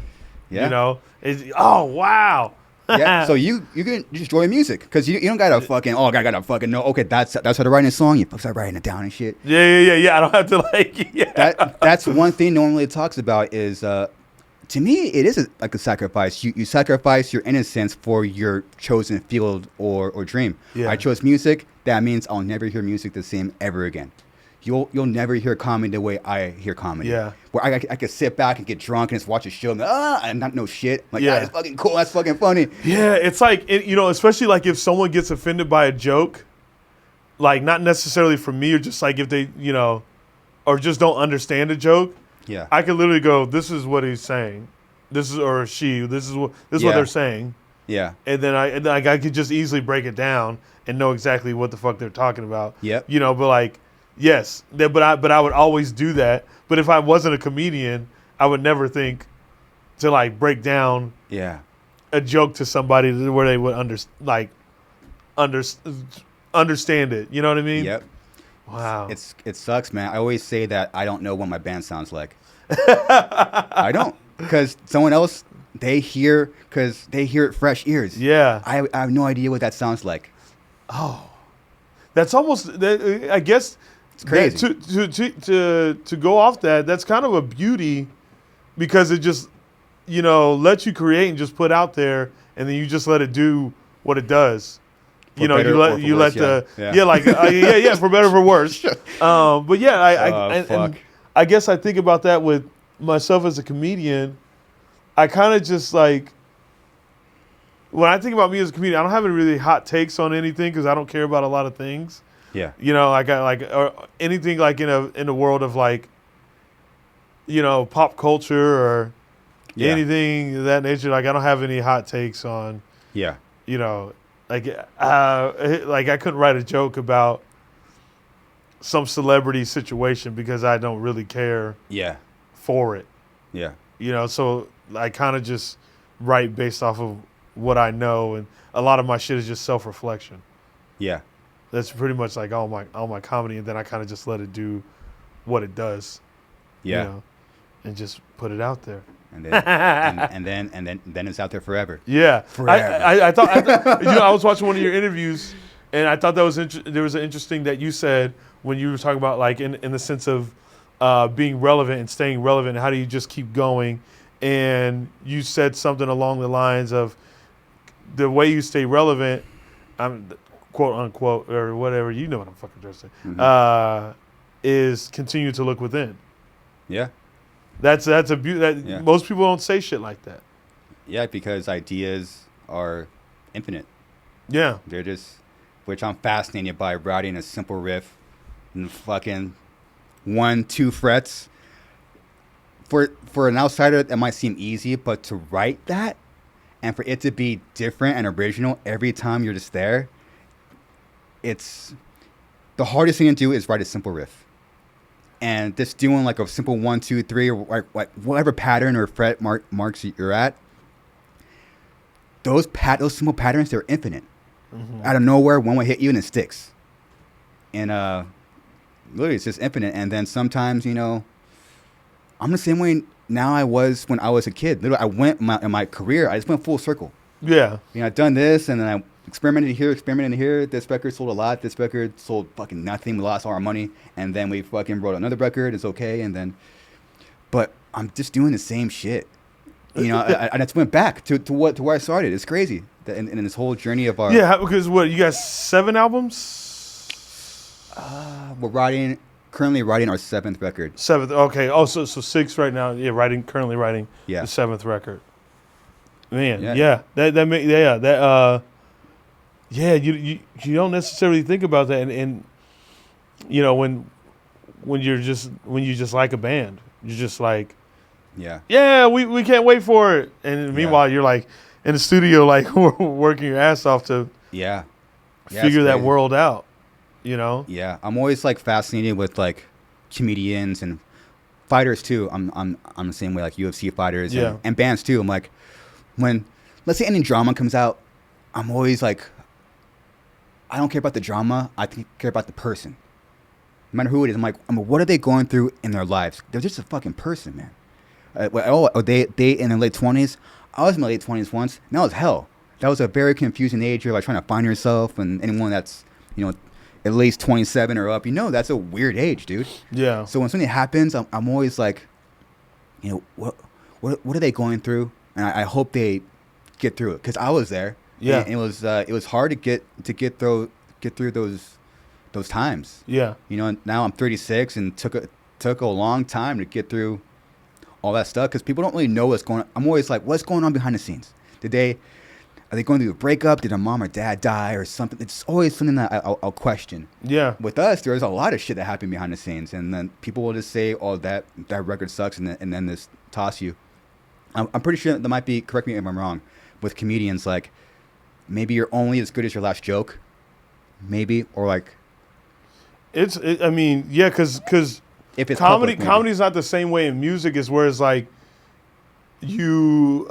You know? Oh wow. Yeah, so you can just enjoy music because you don't gotta fucking I gotta fucking know. Okay, that's how to write a song. You start writing it down and shit. Yeah. I don't have to like. Yeah. That's one thing normally it talks about is to me it is like a sacrifice. You sacrifice your innocence for your chosen field or dream. Yeah. I chose music. That means I'll never hear music the same ever again. You'll never hear comedy the way I hear comedy. Yeah. Where I could sit back and get drunk and just watch a show and not know shit. Like, that's fucking cool. That's fucking funny. Yeah, it's like, especially like if someone gets offended by a joke, like not necessarily from me or just like if they, or just don't understand a joke. Yeah. I could literally go, this is what he's saying. This is what they're saying. Yeah. And then I could just easily break it down and know exactly what the fuck they're talking about. Yep. But like, yes, but I would always do that. But if I wasn't a comedian, I would never think to like break down a joke to somebody where they would understand it. You know what I mean? Yep. Wow. It sucks, man. I always say that I don't know what my band sounds like. I don't, because someone else they hear it fresh ears. Yeah. I have no idea what that sounds like. Oh, that's almost. I guess. It's crazy. To go off that's kind of a beauty because it just, lets you create and just put out there and then you just let it for worse. For better or for worse. But yeah, I guess I think about that with myself as a comedian. I kind of just like, when I think about me as a comedian, I don't have any really hot takes on anything because I don't care about a lot of things. Yeah. You know, or anything like in the world of like, you know, pop culture or anything of that nature. Like I don't have any hot takes on. Yeah. You know, like I couldn't write a joke about some celebrity situation because I don't really care. Yeah. For it. Yeah. You know, so I kind of just write based off of what I know, and a lot of my shit is just self-reflection. Yeah. That's pretty much like all my comedy, and then I kind of just let it do what it does. Yeah. You know, and just put it out there. And then and then it's out there forever. Yeah. Forever. I thought you know, I was watching one of your interviews, and I thought that was there was an interesting that you said when you were talking about like in the sense of being relevant and staying relevant. How do you just keep going? And you said something along the lines of the way you stay relevant, quote unquote, or whatever, you know what I'm fucking trying to say, is continue to look within. Yeah. That's a beauty. Most people don't say shit like that. Yeah, because ideas are infinite. Yeah. They're just, which I'm fascinated by, writing a simple riff and fucking 1-2 frets. For an outsider, that might seem easy, but to write that and for it to be different and original every time you're just there, it's the hardest thing to do is write a simple riff. And just doing like a simple 1, 2, 3, or like whatever pattern or fret marks you're at, those simple patterns, they're infinite. Mm-hmm. Out of nowhere, one will hit you and it sticks. And literally, it's just infinite. And then sometimes, you know, I'm the same way now I was when I was a kid. Literally, I went in my career, I just went full circle. Yeah. You know, I've done this, and then I experimented here. This record sold a lot. This record sold fucking nothing. We lost all our money. And then we fucking wrote another record. It's okay. And then, but I'm just doing the same shit. You know, I just went back to where I started. It's crazy. In this whole journey of our... Yeah, because what, you got 7 albums? We're currently writing our 7th record. 7th, okay. Oh, so 6 right now. Yeah, currently writing the 7th record. Man, you don't necessarily think about that, and you know when you just like a band, you're just like, we can't wait for it, and meanwhile you're like in the studio like working your ass off to figure that world out, you know. Yeah, I'm always like fascinated with like comedians and fighters too. I'm the same way, like UFC fighters and bands too. I'm like, when let's say any drama comes out, I'm always like, I don't care about the drama. I care about the person. No matter who it is, I'm like, what are they going through in their lives? They're just a fucking person, man. They in their late 20s. I was in my late 20s once. And that was hell. That was a very confusing age of like trying to find yourself. And anyone that's, you know, at least 27 or up, you know, that's a weird age, dude. Yeah. So when something happens, I'm always like, you know, what are they going through? And I hope they get through it, because I was there. Yeah. And it was hard to get through those times. Yeah. You know, now I'm 36 and took a long time to get through all that stuff, because people don't really know what's going on. I'm always like, what's going on behind the scenes? Are they going through a breakup? Did a mom or dad die or something? It's always something that I'll question. Yeah. With us, there's a lot of shit that happened behind the scenes, and then people will just say, oh, that record sucks, and then just toss you. I'm pretty sure that might be, correct me if I'm wrong, with comedians, like, maybe you're only as good as your last joke, maybe, or like... I mean, yeah, because if it's comedy's not the same way in music as where it's like, you,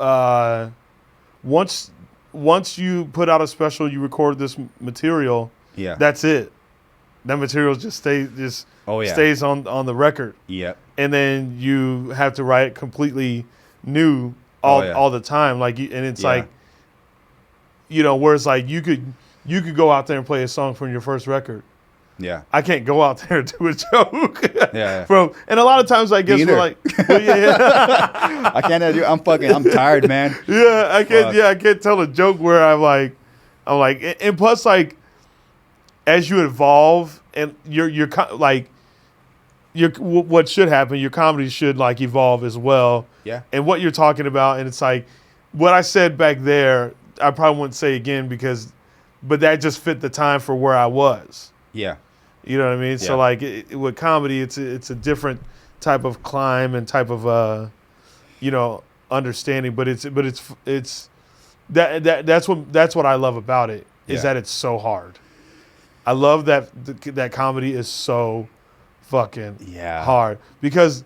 once you put out a special, you record this material, that's it. That material just stays on the record. Yeah. And then you have to write completely new all the time, like, and it's like, you know, where it's like you could go out there and play a song from your first record. Yeah, I can't go out there and do a joke. And a lot of times I guess we're like, I can't do. I'm tired, man. Yeah, I can't. I can't tell a joke where I'm like, and plus, like, as you evolve and you're like, what should happen, your comedy should like evolve as well. Yeah. And what you're talking about, and it's like what I said back there, I probably wouldn't say again but that just fit the time for where I was. Yeah. You know what I mean? Yeah. So like with comedy, it's a different type of climb and type of understanding. But it's that's what I love about it is that it's so hard. I love that comedy is so fucking hard because.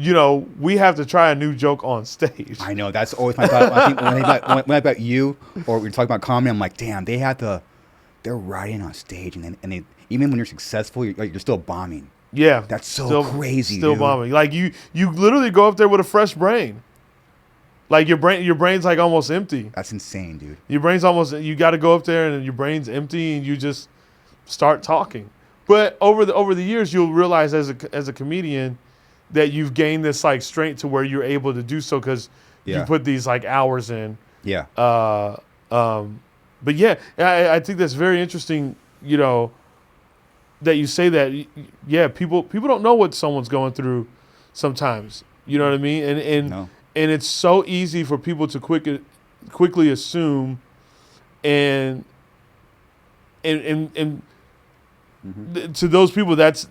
We have to try a new joke on stage. I know. That's always my thought. I think when I about you or we're talking about comedy, I'm like, damn, they're riding on stage. And they even when you're successful, you're still bombing. Yeah. That's so crazy, Still dude. bombing. Like, you literally go up there with a fresh brain. Like, your brain's, like, almost empty. That's insane, dude. Your brain's you got to go up there and your brain's empty and you just start talking. But over the years, you'll realize as a comedian that you've gained this like strength to where you're able to do so because you put these like hours in. Yeah. But yeah, I think that's very interesting. That you say that. Yeah, people don't know what someone's going through sometimes. You know what I mean? And it's so easy for people to quickly assume and to those people, that's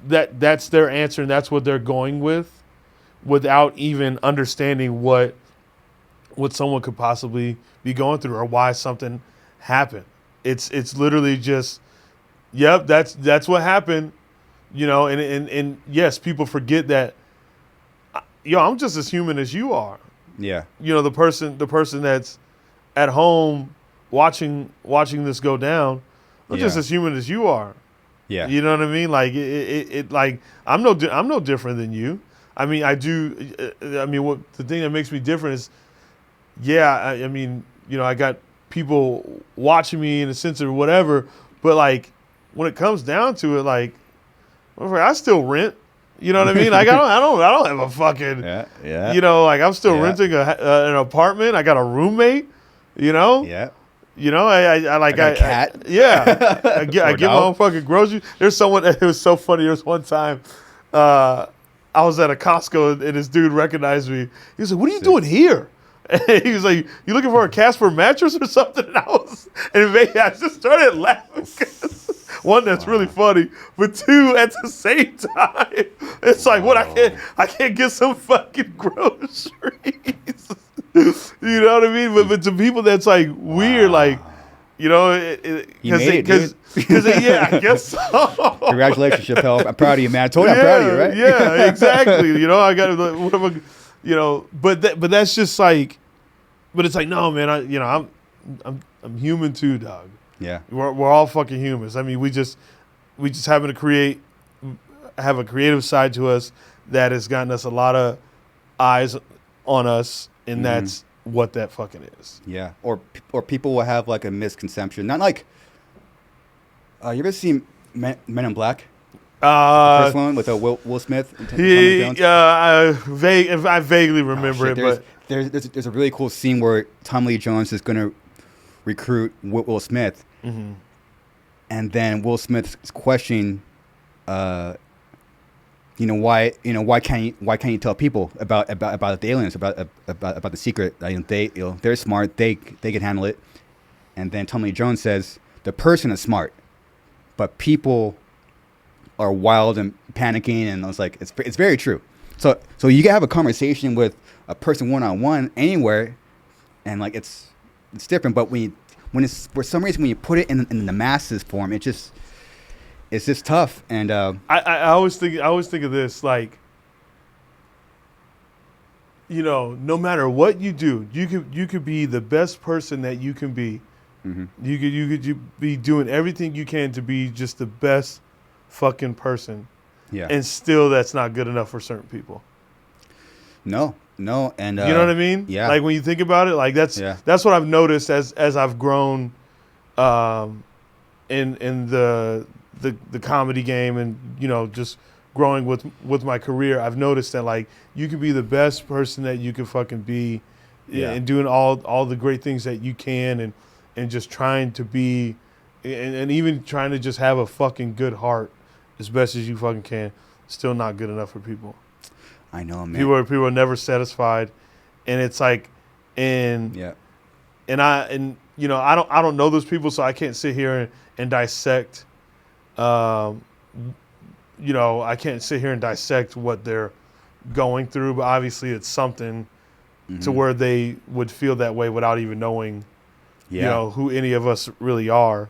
their answer and that's what they're going with, without even understanding what someone could possibly be going through or why something happened. It's literally just, yep, that's what happened, and yes, people forget that. I'm just as human as you are. Yeah. The person that's at home watching this go down, I'm just as human as you are. Yeah. You know what I mean? Like it like I'm no different than you. I mean, what the thing that makes me different is, I got people watching me in a sense or whatever, but like when it comes down to it, like I still rent. You know what I mean? Like I don't have a fucking like I'm still renting an apartment. I got a roommate. Yeah. I like a cat. I get my own fucking groceries. There's someone. It was so funny. There was one time, I was at a Costco and this dude recognized me. He was like, "What are you doing here?" And he was like, "You looking for a Casper mattress or something?" And I just started laughing. One, that's really funny, but two, at the same time, it's like, what I can't get some fucking groceries. You know what I mean? But to people that's like weird, like, because I guess so. Congratulations, Shapel. I'm proud of you, man. I told you I'm proud of you, right? Yeah, exactly. I got whatever. But that's just like, but it's like, no, man. I'm human too, dog. Yeah, we're all fucking humans. I mean, we just happen to have a creative side to us that has gotten us a lot of eyes on us, and that's what that fucking is. Yeah, or people will have like a misconception. Not like, you ever seen Men in Black? The first one with Will Smith. And Tommy Jones? I vaguely remember it, but there's a really cool scene where Tommy Lee Jones is going to recruit Will Smith, and then Will Smith is questioning, why can't you tell people about the aliens, about the secret? They're smart, they can handle it. And then Tommy Lee Jones says the person is smart, but people are wild and panicking. And I was like, it's very true. So you can have a conversation with a person one-on-one anywhere, and like it's different. But when it's for some reason when you put it in the masses form, it's just tough. And I always think of this, like, no matter what you do, you could be the best person that you can be. You could be doing everything you can to be just the best fucking person. Yeah. And still that's not good enough for certain people. No, and you know what I mean? Yeah. Like when you think about it, like that's what I've noticed as I've grown in the comedy game, and just growing with my career. I've noticed that like you can be the best person that you can fucking be, and doing all the great things that you can, and just trying to be, and even trying to just have a fucking good heart as best as you fucking can. Still not good enough for people. I know, man. People are never satisfied, and it's like, and you know, I don't know those people, so I can't sit here and dissect. You know, I can't sit here and dissect what they're going through, but obviously it's something to where they would feel that way without even knowing, you know, who any of us really are.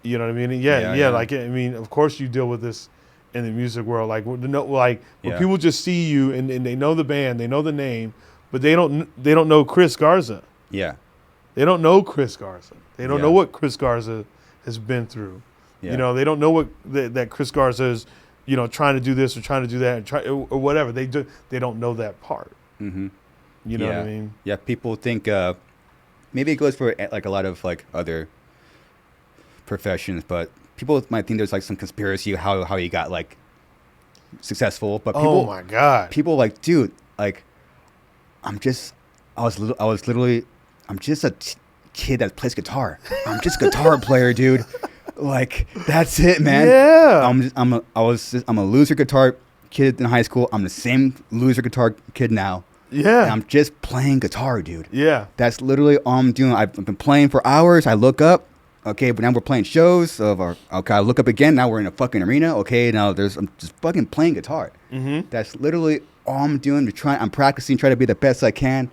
You know what I mean? And yeah. Like, I mean, of course you deal with this in the music world. Like, when people just see you and they know the band, they know the name, but they don't know Chris Garza. Yeah. They don't know Chris Garza. They don't know what Chris Garza has been through. Yeah. You know, they don't know what that Chris Garza is, you know, trying to do this or trying to do that or whatever. They don't know that part. Mm-hmm. You know what I mean? Yeah, people think maybe it goes for like a lot of like other professions, but people might think there's like some conspiracy how he got like successful. But people, oh my god, people like, dude, like I'm just a kid that plays guitar. I'm just a guitar player, dude. Like, that's it, man. Yeah. I'm a loser guitar kid in high school. I'm the same loser guitar kid now. Yeah. And I'm just playing guitar, dude. Yeah. That's literally all I'm doing. I've been playing for hours. I look up. Okay, but now we're playing shows. Okay, I look up again. Now we're in a fucking arena. Okay, now I'm just fucking playing guitar. Mm-hmm. That's literally all I'm doing. I'm practicing, trying to be the best I can.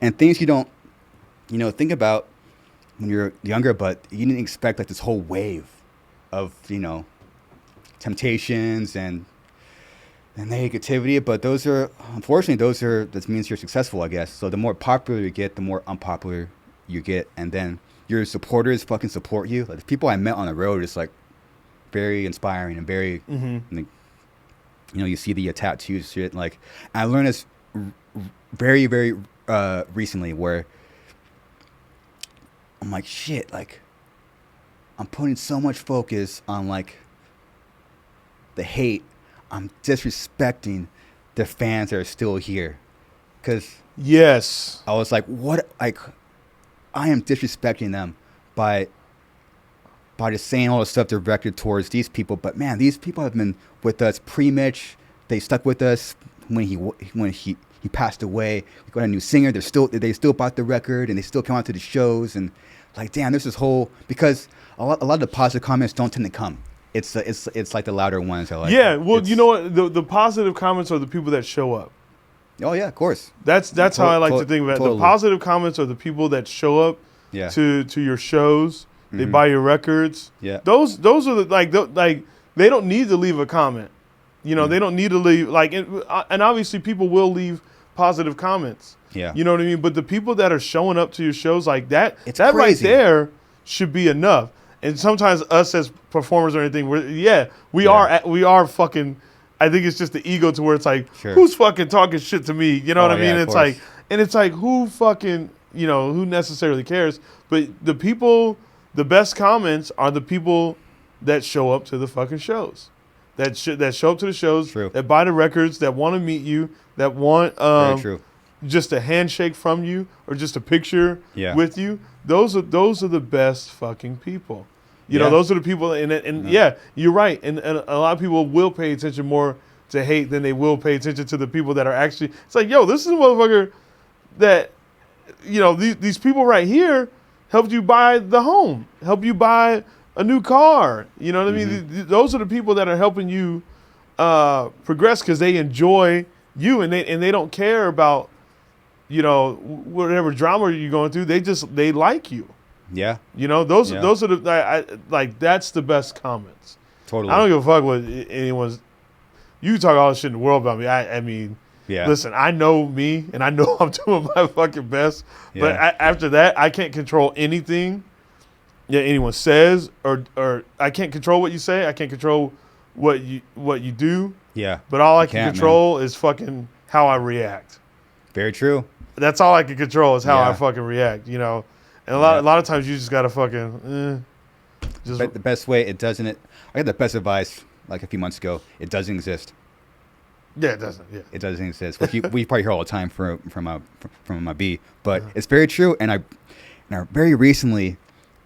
And things you don't, you know, think about when you're younger, but you didn't expect like this whole wave of, you know, temptations and negativity. But those are, unfortunately, that means you're successful, I guess. So the more popular you get, the more unpopular you get. And then your supporters fucking support you. Like the people I met on the road is like very inspiring and very, like, you know, you see the tattoos shit. Like, I learned this very, very recently where I'm like, shit, like, I'm putting so much focus on, like, the hate. I'm disrespecting the fans that are still here. Because yes, I was like, what? Like, I am disrespecting them by just saying all the stuff directed towards these people. But, man, these people have been with us pre-Mitch. They stuck with us when he passed away. We got a new singer. They still bought the record, and they still come out to the shows. And like, damn, there's this whole, because a lot of the positive comments don't tend to come. It's like the louder ones. Are like, yeah, well, you know what? The positive comments are the people that show up. Oh yeah, of course. That's how I like to think about it. Totally. The positive comments are the people that show up to your shows. Mm-hmm. They buy your records. Yeah, those are the they don't need to leave a comment. You know, they don't need to leave and obviously people will leave positive comments. Yeah. You know what I mean? But the people that are showing up to your shows like that, that crazy. Right there should be enough. And sometimes us as performers or anything, we are fucking, I think it's just the ego to where it's like, who's fucking talking shit to me? You know what I mean? It's like, and it's like, who fucking, you know, who necessarily cares? But the best comments are the people that show up to the fucking shows. That show up to the shows, that buy the records, that want to meet you, that want just a handshake from you or just a picture with you. Those are the best fucking people. You know, those are the people, and you're right. And a lot of people will pay attention more to hate than they will pay attention to the people that are actually. It's like, yo, this is a motherfucker that, you know, these people right here helped you buy the home, helped you buy a new car. You know what I mean? Those are the people that are helping you progress because they enjoy you and they don't care about, you know, whatever drama you're going through. They like you. Yeah. You know, those are the that's the best comments. Totally. I don't give a fuck what anyone's. You can talk all the shit in the world about me. I mean, listen, I know me and I know I'm doing my fucking best. Yeah. But after that, I can't control anything anyone says or I can't control what you say. I can't control what you do. Yeah. But all I can control is fucking how I react. Very true. That's all I can control is how I fucking react, you know. And a lot of times you just gotta fucking But the best way I got the best advice like a few months ago. It doesn't exist. Yeah, it doesn't. Yeah, it doesn't exist. Which we probably hear all the time from my B, but it's very true. And I very recently,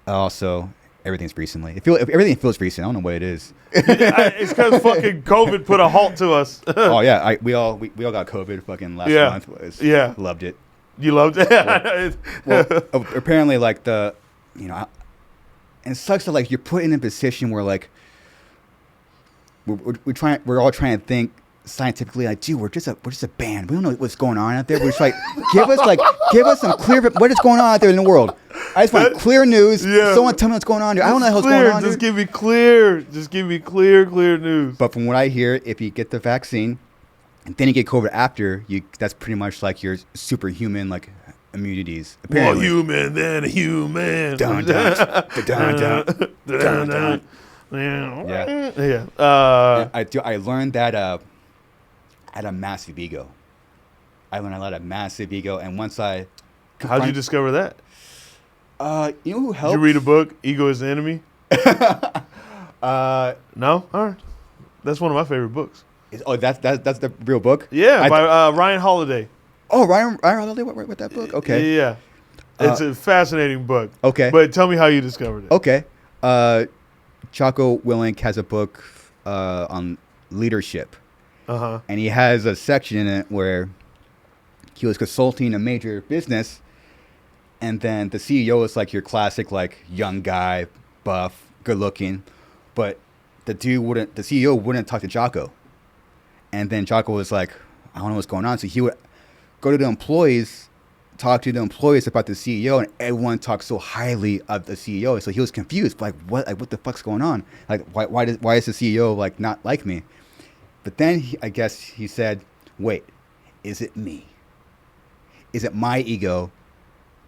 also everything's recently. Everything feels recent. I don't know what it is. It's because fucking COVID put a halt to us. Oh yeah, we all got COVID fucking last month. Loved it. You loved it. Yeah. Well, apparently, like and it sucks that like you're put in a position where like we're all trying to think scientifically, like, dude, we're just a band. We don't know what's going on out there. We're just like, give us some clear, what is going on out there in the world. I just want clear news. Yeah. Someone tell me what's going on, dude. I don't know what's clear. going on. Just dude. give me clear news. But from what I hear, if you get the vaccine and then you get COVID after, that's pretty much like your superhuman like immunities. More human than human. Dun, dun, dun, dun, dun, dun. Yeah. I learned that I had a massive ego. I learned a lot of massive ego, and once I how'd you discover that? You know who helped? Did you read a book, Ego is the Enemy? No? All right. That's one of my favorite books. That's the real book? Yeah, by Ryan Holiday. Oh, Ryan Holiday wrote that book? Okay. Yeah. It's a fascinating book. Okay. But tell me how you discovered it. Okay. Jocko Willink has a book on leadership. Uh-huh. And he has a section in it where he was consulting a major business, and then the CEO is like your classic like young guy, buff, good looking, but the CEO wouldn't talk to Jocko. And then Jocko was like, I don't know what's going on. So he would go to the employees, talk to the employees about the CEO, and everyone talked so highly of the CEO. So he was confused, like what the fuck's going on? Like why is the CEO like not like me? But then I guess he said, wait, is it me? Is it my ego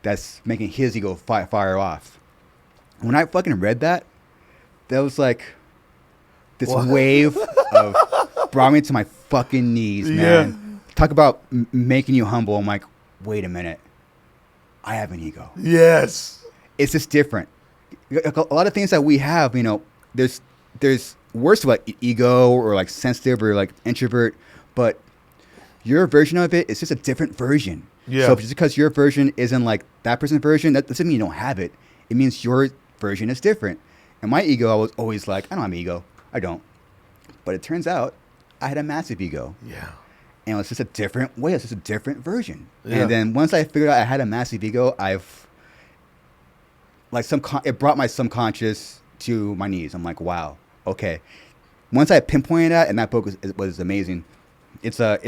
that's making his ego fire off? When I fucking read that, that was like this wave of brought me to my fucking knees, man. Yeah. Talk about making you humble. I'm like, wait a minute. I have an ego. Yes. It's just different. A lot of things that we have, there's worse about ego or like sensitive or like introvert, but your version of it is just a different version. Yeah. So just because your version isn't like that person's version, that doesn't mean you don't have it. It means your version is different. And my ego, I was always like, I don't have an ego. I don't. But it turns out I had a massive ego. Yeah. And it's just a different way. It's just a different version. Yeah. And then once I figured out I had a massive ego, it brought my subconscious to my knees. I'm like, wow, okay. Once I pinpointed that, and that book was amazing. It's a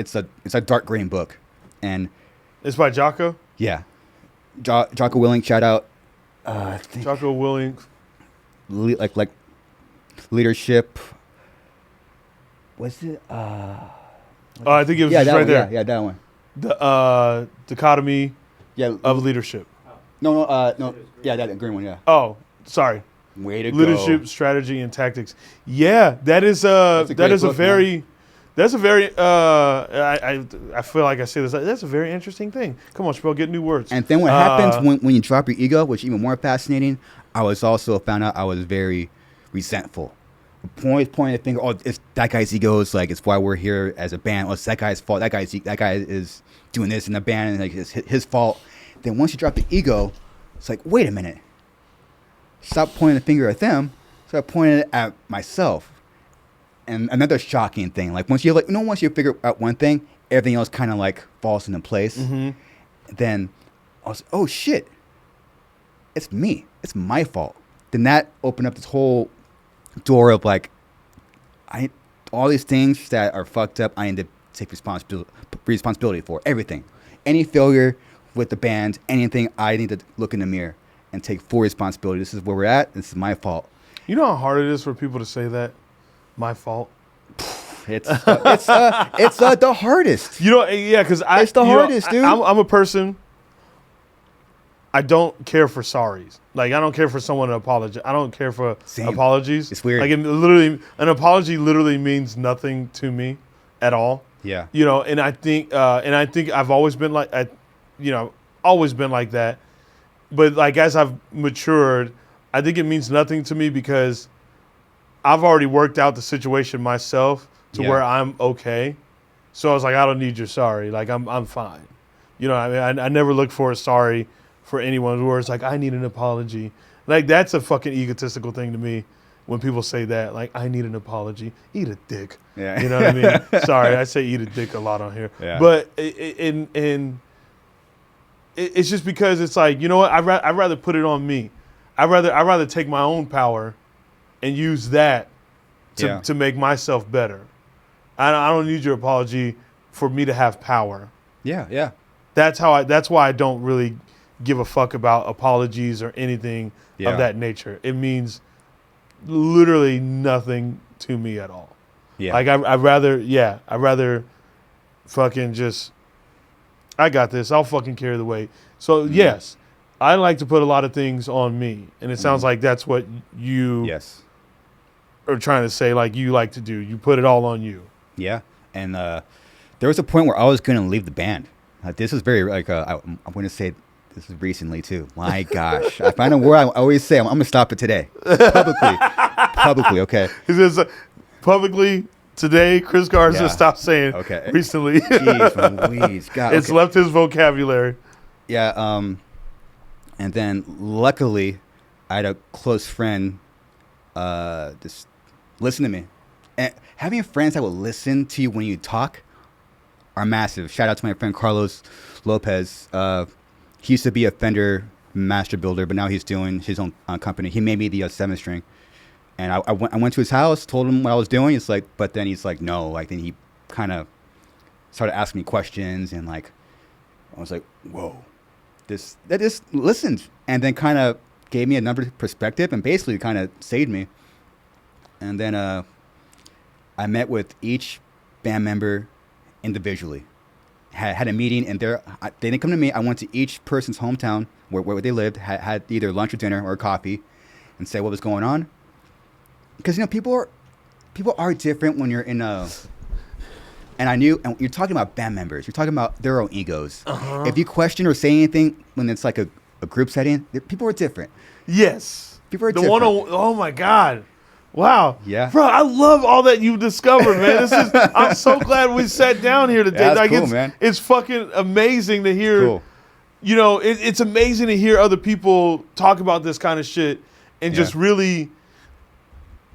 dark green book, and it's by Jocko. Yeah, Jocko Willink. Shout out. Jocko Willink. Like leadership. Was it? I think it was just right there. Yeah, that one. The dichotomy of leadership. No. Yeah, that green one. Yeah. Oh, sorry. Way to go. Leadership, strategy, and tactics. Yeah, that is a very. I feel like I say this. That's a very interesting thing. Come on, Shapel, get new words. And then what happens when you drop your ego, which is even more fascinating, I was also found out I was very resentful. Pointing the finger, it's that guy's ego. It's like, it's why we're here as a band. Oh, it's that guy's fault. That guy is doing this in the band, and like it's his fault. Then once you drop the ego, it's like, wait a minute. Stop pointing the finger at them. Start pointing it at myself. And another shocking thing, like once you figure out one thing, everything else kind of like falls into place. Mm-hmm. Then I was, oh shit, it's me. It's my fault. Then that opened up this whole door of like, all these things that are fucked up, I need to take responsibility for everything. Any failure with the band, anything, I need to look in the mirror and take full responsibility. This is where we're at. This is my fault. You know how hard it is for people to say that? My fault. It's the hardest. Because it's the hardest, dude. I'm a person. I don't care for sorries. Like, I don't care for someone to apologize. I don't care for apologies. It's weird. Like, an apology literally means nothing to me at all. Yeah. And I think I've always been like, always been like that. But like, as I've matured, I think it means nothing to me because I've already worked out the situation myself to where I'm okay. So I was like, I don't need your sorry. Like, I'm fine. I never look for a sorry for anyone where it's like, I need an apology. Like, that's a fucking egotistical thing to me when people say that. Like, I need an apology. Eat a dick. Yeah. You know what I mean? Sorry, I say eat a dick a lot on here. Yeah. But it's just because it's like, you know what? I'd rather put it on me. I'd rather take my own power and use that to make myself better. I don't need your apology for me to have power. Yeah. That's why I don't really give a fuck about apologies or anything of that nature. It means literally nothing to me at all. Yeah. Like I'd rather fucking just, I got this. I'll fucking carry the weight. So yes, I like to put a lot of things on me, and it sounds like that's what you are trying to say. Like you like to do. You put it all on you. Yeah, and there was a point where I was going to leave the band. This is very like I'm going to say this is recently too. My gosh, I find a word I always say. I'm going to stop it today publicly. Okay. He says publicly today. Chris Garza stopped saying recently. Jeez, Louise, God, it's left his vocabulary. Yeah. And then luckily, I had a close friend. Just listen to me. And having friends that will listen to you when you talk are massive. Shout out to my friend Carlos Lopez. He used to be a Fender master builder, but now he's doing his own company. He made me the 7-string. And I went to his house, told him what I was doing. It's like, but then he's like, no. Like, then he kind of started asking me questions, and like, I was like, whoa, that just listened, and then kind of gave me another perspective, and basically kind of saved me. And then I met with each band member individually. Had a meeting, and they didn't come to me. I went to each person's hometown where they lived, had either lunch or dinner or coffee, and say what was going on. Because people are different when you're in a. And I knew, and you're talking about band members. You're talking about their own egos. Uh-huh. If you question or say anything when it's like a group setting, people are different. Yes, people are different. Oh my God. Wow. Yeah. Bro, I love all that you discovered, man. I'm so glad we sat down here today. Yeah, that's cool, man. It's fucking amazing to hear. Cool. You know, it's amazing to hear other people talk about this kind of shit and just really.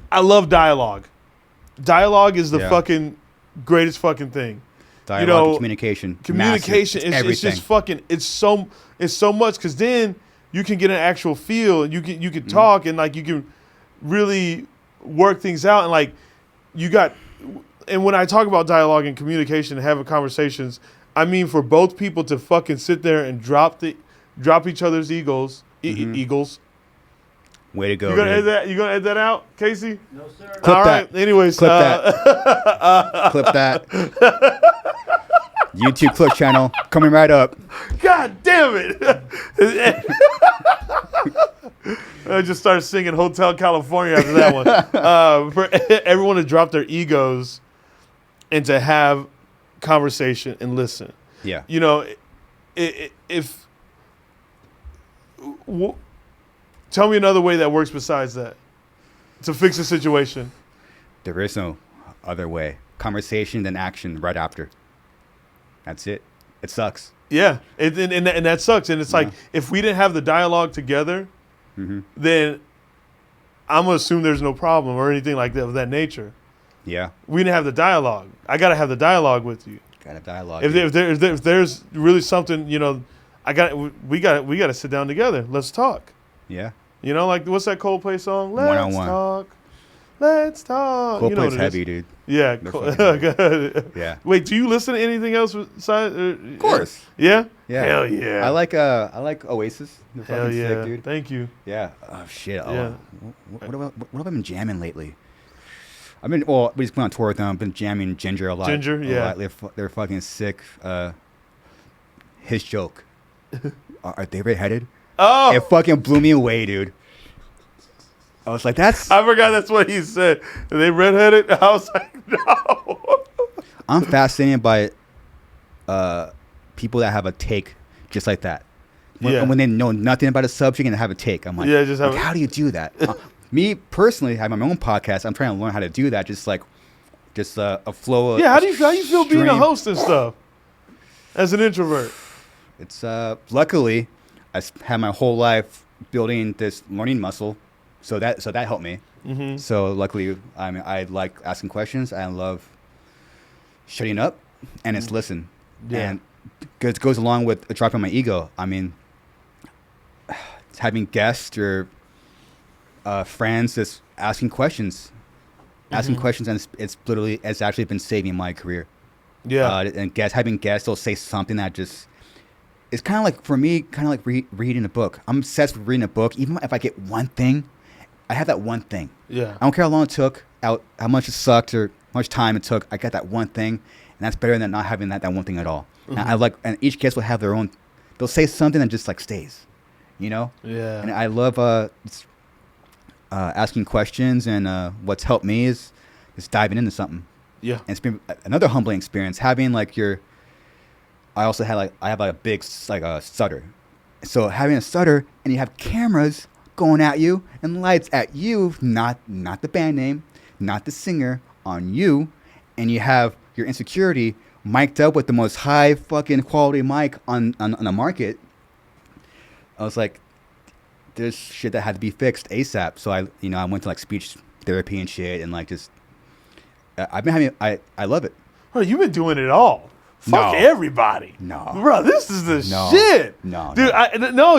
I love dialogue. Dialogue is the fucking greatest fucking thing. Dialogue and communication. Communication is just fucking. It's so much, because then you can get an actual feel, and you can talk, and like you can really work things out, and like and when I talk about dialogue and communication and having conversations, I mean for both people to fucking sit there and drop each other's egos. Eagles. Way to go! You gonna edit that out, Casey? No, sir. Clip all that. Right. Anyways, clip that. Clip that. YouTube clip channel coming right up. God damn it! I just started singing Hotel California after that one. For everyone to drop their egos and to have conversation and listen. Yeah. You know, tell me another way that works besides that to fix a situation. There is no other way. Conversation, then action right after. That's it. It sucks. Yeah, and that sucks. And it's like, if we didn't have the dialogue together, then I'm going to assume there's no problem or anything like that of that nature. Yeah. We didn't have the dialogue. I got to have the dialogue with you. Got a dialogue. If there's really something, you know, we got to sit down together. Let's talk. Yeah. You know, like, what's that Coldplay song? One-on-one. Let's talk. Coldplay's you know what heavy, dude. Yeah. Yeah. Wait, do you listen to anything else besides? Of course. Yeah? Yeah. Hell yeah. I like Oasis. They're Hell yeah. sick, dude. Thank you. Yeah. Oh shit. Yeah. What have I been jamming lately? We just went on tour with them. I've been jamming Ginger a lot. Ginger, yeah. They're fucking sick. His joke. Are they redheaded? Oh. It fucking blew me away, dude. I was like, I forgot that's what he said. Are they redheaded? I was like, no. I'm fascinated by people that have a take just like that. When they know nothing about a subject and have a take. I'm like, how do you do that? Me personally, I have my own podcast. I'm trying to learn how to do that. Just a flow of. Yeah, how do you feel being a host and stuff as an introvert? It's luckily I had my whole life building this learning muscle, so that helped me. Mm-hmm. So luckily, I like asking questions. I love shutting up, and it's listen. Yeah. And goes along with dropping my ego. I mean, it's having guests or friends just asking questions, and it's actually been saving my career. Yeah. And having guests, they'll say something that just. It's kind of like, for me, reading a book. I'm obsessed with reading a book. Even if I get one thing, I have that one thing. Yeah. I don't care how long it took, how much it sucked, or how much time it took. I got that one thing, and that's better than not having that one thing at all. And and each guest will have their own. They'll say something that just like stays, you know. Yeah. And I love asking questions, and what's helped me is just diving into something. Yeah. And it's been another humbling experience having like your. I also had I have a big a stutter, so having a stutter and you have cameras going at you and lights at you, not the band name, not the singer, on you, and you have your insecurity mic'd up with the most high fucking quality mic on the market. I was like, there's shit that had to be fixed ASAP. So I went to like speech therapy and shit, and like just I've been having I love it. Bro, you've been doing it all. Fuck everybody. No. Bro, this is the shit. No. Dude,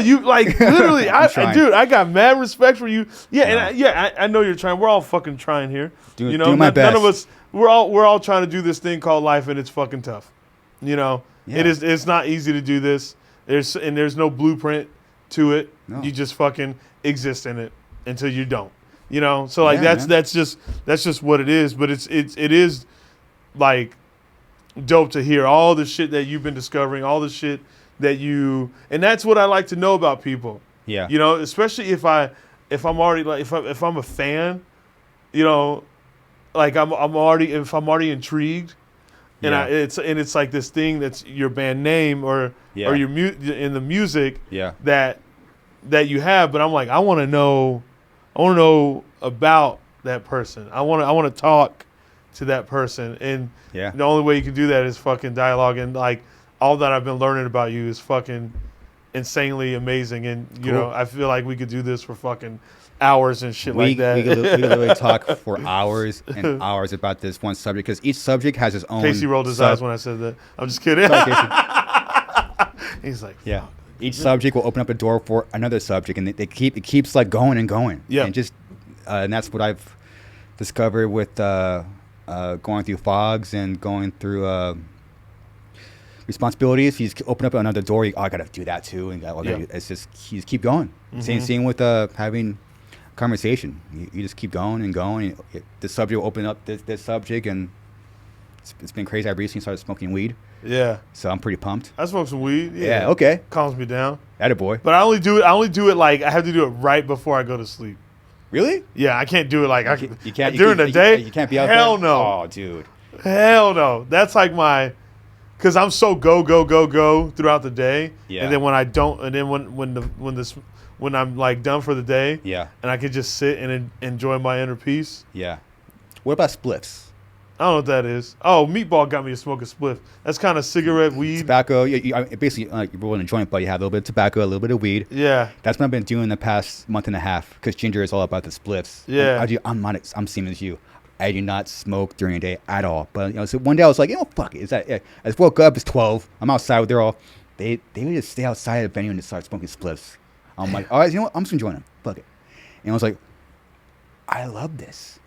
you like literally, I got mad respect for you. Yeah, I know you're trying. We're all fucking trying here. Doing my best. None of us, we're all trying to do this thing called life, and it's fucking tough. You know, it's not easy to do this. There's no blueprint to it. No. You just fucking exist in it until you don't. You know, so like that's just what it is. But it is like dope to hear all the shit that you've been discovering, all the shit that and that's what I like to know about people. Yeah. You know, especially if I'm already like if I'm a fan, you know, like if I'm already intrigued, and it's like this thing that's your band name or your in the music that you have, but I'm like I want to know about that person. I want to talk to that person, and the only way you can do that is fucking dialogue, and like all that I've been learning about you is fucking insanely amazing, and you know I feel like we could do this for fucking hours and shit like that. We could literally talk for hours and hours about this one subject, because each subject has its own. Casey rolled his eyes when I said that. I'm just kidding. He's like, fuck. Each subject will open up a door for another subject, and it keeps like going and going. Yeah, and just and that's what I've discovered with going through fogs and going through responsibilities. He's opened up another door. I gotta do that too, and it's just you just keep going. Same with having conversation. You just keep going and going. The subject will open up this subject, and it's been crazy. I recently started smoking weed. Yeah. So I'm pretty pumped. I smoke some weed. Yeah. Okay. Calms me down. Attaboy. But I only do it like I have to do it right before I go to sleep. Really? Yeah, I can't do it like you can't during the day. You can't be out Hell there? no. Oh, dude. Hell no. That's like because I'm so go throughout the day. Yeah. And then when I don't, and then when I'm like done for the day. Yeah. And I can just sit and enjoy my inner peace. Yeah. What about spliffs? I don't know what that is. Oh, Meatball got me to smoke a spliff. That's kind of cigarette weed. Tobacco. Basically, you're rolling a joint, but you have a little bit of tobacco, a little bit of weed. Yeah. That's what I've been doing the past month and a half, because Ginger is all about the spliffs. Yeah. I'm same as you. I do not smoke during the day at all. But so one day I was like, fuck it. I just woke up. It's 12. I'm outside. They're all they would just stay outside of the venue and just start smoking spliffs. I'm like, all right, you know what? I'm just enjoying them. Fuck it. And I was like, I love this,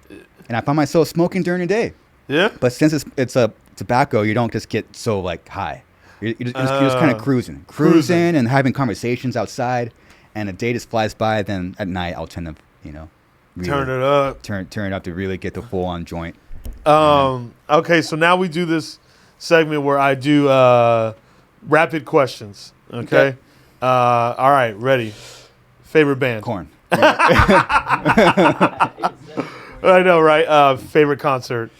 and I found myself smoking during the day. Yeah. But since it's a tobacco, you don't just get so like high. You're just kind of cruising and having conversations outside, and the day just flies by. Then at night I'll tend to really turn it up. Turn it up to really get the full on joint. Okay, so now we do this segment where I do rapid questions. Okay. All right, ready. Favorite band? Korn. I know, right? Favorite concert?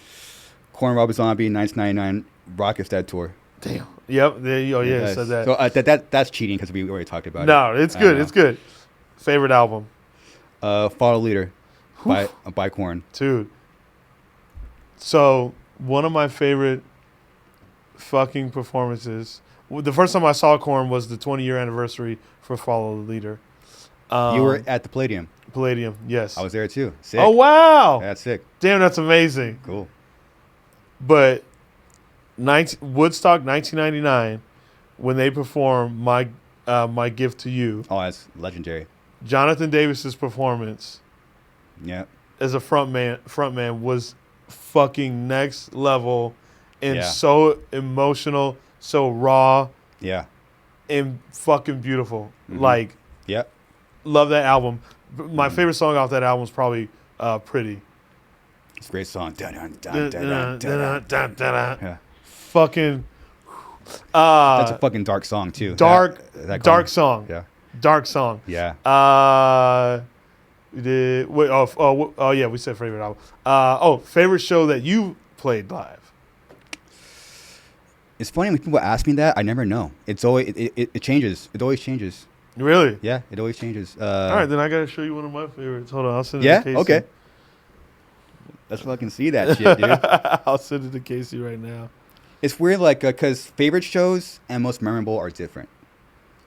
Korn, Rob Zombie, 1999 Rockets Dead tour. Damn. Yep. Yeah, said that. So that's cheating because we already talked about it. No, it's good. It's good. Favorite album? Follow Leader by Korn. Dude. So one of my favorite fucking performances. The first time I saw Korn was the 20-year anniversary for Follow the Leader. You were at the Palladium. Palladium, yes. I was there too. Sick. Oh, wow. That's sick. Damn, that's amazing. Cool. But Woodstock 1999 when they performed my gift to you. Oh, that's legendary. Jonathan Davis's performance. Yeah. As a frontman was fucking next level and Yeah. so emotional, so raw, Yeah. and fucking beautiful. Mm-hmm. Like, Yep. love that album. My favorite song off that album is probably Pretty. It's a great song. Dun, dun, dun, dun, dun, dun, dun. Yeah. Fucking That's a fucking dark song too. dark Korn. song. Yeah. Dark song. Yeah. We did yeah, we said favorite album. Favorite show that you played live. It's funny when people ask me that. I never know. It's always it changes. It always changes. Really? Yeah, it always changes. All right, then I gotta show you one of my favorites. Hold on, I'll send it Yeah. to Casey. Okay. That's why I can see that shit, dude. I'll send it to Casey right now. It's weird, like, because favorite shows and most memorable are different.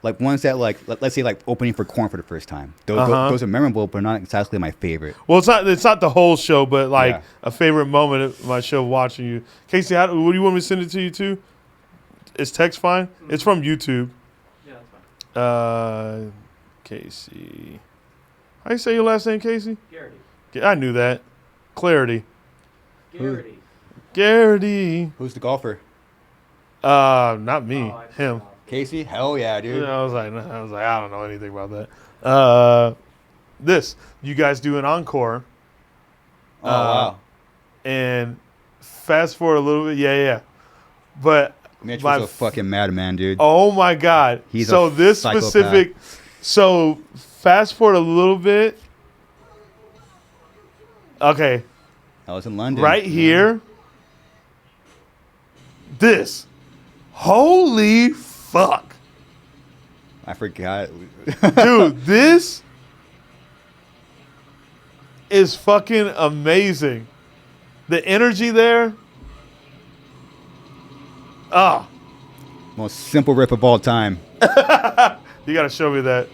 Like ones that, like, let's say, like opening for Korn for the first time. Those are memorable, but not exactly my favorite. Well, it's not the whole show, but like Yeah. a favorite moment of my show watching you. Casey, what do you want me to send it to you to? Is text fine? It's from YouTube. Yeah, that's fine. Casey. How you say your last name, Casey? Garrity. I knew that. Clarity. Garrity. Garrity. Who's the golfer? Not me. Oh, I Him. forgot. Casey? Hell yeah, dude. I was like, I don't know anything about that. This, you guys do an encore. Oh, wow. And fast forward a little bit, yeah. But Mitch was a fucking madman, dude. oh my God! He's so a this psychopath. specific. So fast forward a little bit. Okay, I was in London. right here. This, holy fuck, I forgot. dude! This is fucking amazing. The energy there. Ah, Most simple riff of all time. you gotta show me that.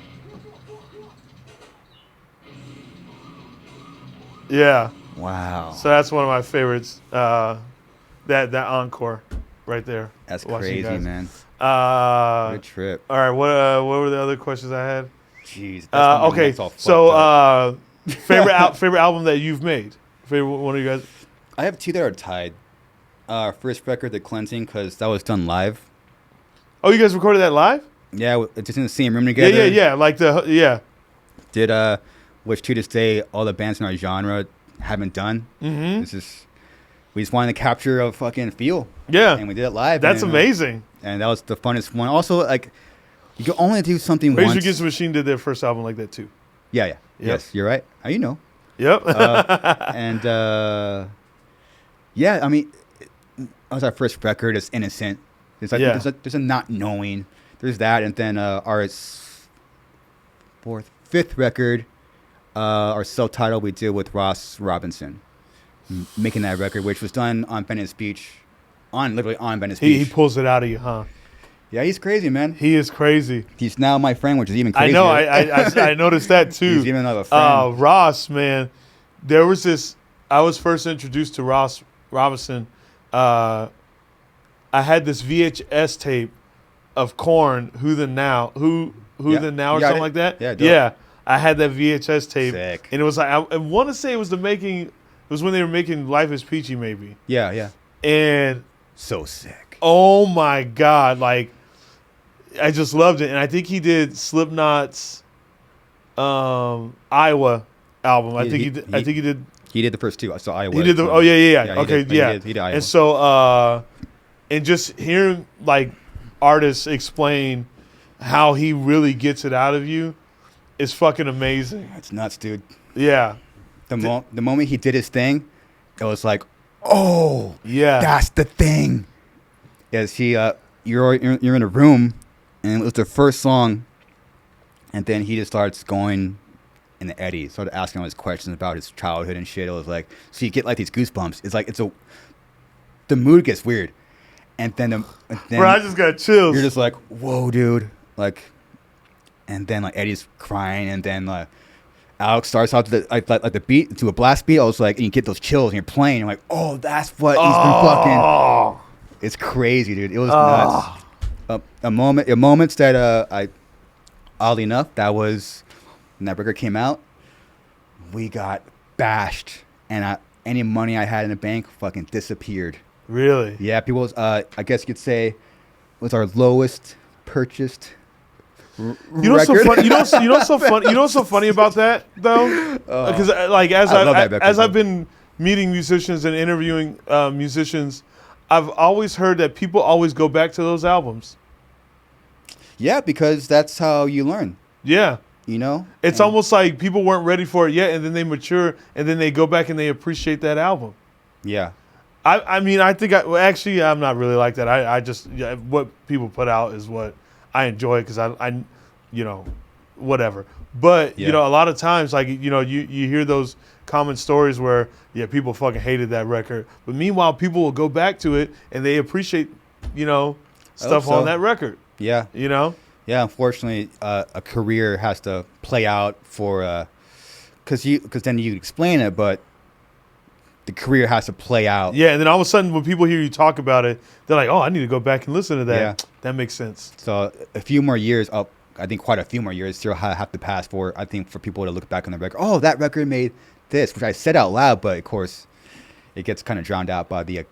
Yeah. Wow. So that's one of my favorites. That encore right there. That's watching you crazy, guys. man. What What a trip. All right. What were the other questions I had? Jeez. that's Okay. all fucked So up. favorite album that you've made. Favorite one of you guys. I have two that are tied. First record, The Cleansing, because that was done live. Oh, you guys recorded that live? Yeah, it's just in the same room together. Yeah. Like Did which to this day all the bands in our genre haven't done. Mm-hmm. We just wanted to capture a fucking feel. Yeah. And we did it live. That's and, amazing. And that was the funnest one. Also, like, you can only do something Rage once. Against the Machine did their first album like that too. Yeah. Yep. Yes, you're right. How you know? Yep. And yeah, I mean, that was our first record. It's innocent. There's like there's a not knowing. There's that, and then our fifth record, our self-titled we did with Ross Robinson, making that record, which was done on Venice Beach, literally on Venice he Beach. pulls it out of you, huh? Yeah, he's crazy, man. He is crazy. He's now my friend, which is even crazier. I know. I noticed that too. He's even a friend. Ross, man, there was this. I was first introduced to Ross Robinson. I had this VHS tape of Korn, Who Then Now, or something like that. Yeah, dope. Yeah. I had that VHS tape, Sick. and it was like I want to say it was It was when they were making Life Is Peachy, maybe. Yeah. And So sick. oh my God, like I just loved it, and I think he did Slipknot's Iowa album. I think he did. He did the first two. I saw Iowa. He did the. Oh yeah. Okay, he did Iowa. And so, and just hearing like artists explain how he really gets it out of you is fucking amazing. It's nuts, dude. Yeah. The moment he did his thing, it was like, oh, Yeah. that's the thing. Yes, you're in a room, and it was the first song, and then he just starts going in the eddy, started asking all his questions about his childhood and shit. It was like, so you get like these goosebumps. It's like the mood gets weird, and then Bro, I just got chills. you're just like, whoa, dude, like, and then like Eddie's crying, and then like Alex starts out to like the beat to a blast beat. I was like, and you get those chills, and you're playing. You're like, oh, that's what he's been fucking. It's crazy, dude. It was nuts. moments that I, oddly enough, that was when that record came out. We got bashed, and any money I had in the bank fucking disappeared. Really? Yeah, people. I guess you could say was our lowest purchased. You know what's so funny? You know what's so funny? You know what's so funny about that though? Because like as I've been meeting musicians and interviewing musicians, I've always heard that people always go back to those albums. Yeah, because that's how you learn. Yeah. You know? It's almost like people weren't ready for it yet, and then they mature, and then they go back and they appreciate that album. Yeah. I mean, I think actually, I'm not really like that. I just, what people put out is what I enjoy because I you know, whatever. But, you know, a lot of times, like, you know, you hear those common stories where, people fucking hated that record. But meanwhile, people will go back to it and they appreciate, you know, stuff on that record. Yeah. You know? Yeah, unfortunately, a career has to play out for, because then you explain it, but the career has to play out. Yeah, and then all of a sudden, when people hear you talk about it, they're like, "Oh, I need to go back and listen to that." Yeah. That makes sense. So a few more years, I think quite a few more years still have to pass for people to look back on the record. Oh, that record made this, which I said out loud, but of course, it gets kind of drowned out by the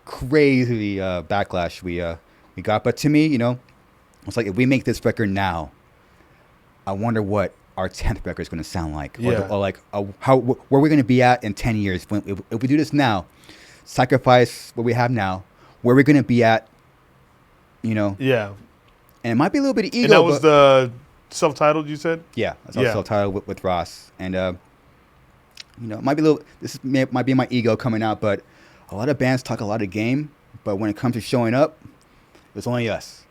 crazy backlash we got. But to me, you know, it's like if we make this record now, I wonder what our 10th record is going to sound like. Yeah. Or like where we're going to be at in 10 years. If we do this now, sacrifice what we have now, where we're going to be at, you know. Yeah. And it might be a little bit of ego. And that was the self-titled, you said? Yeah. That's self-titled with Ross. And, you know, it might be a little, might be my ego coming out, but a lot of bands talk a lot of game, but when it comes to showing up, it's only us.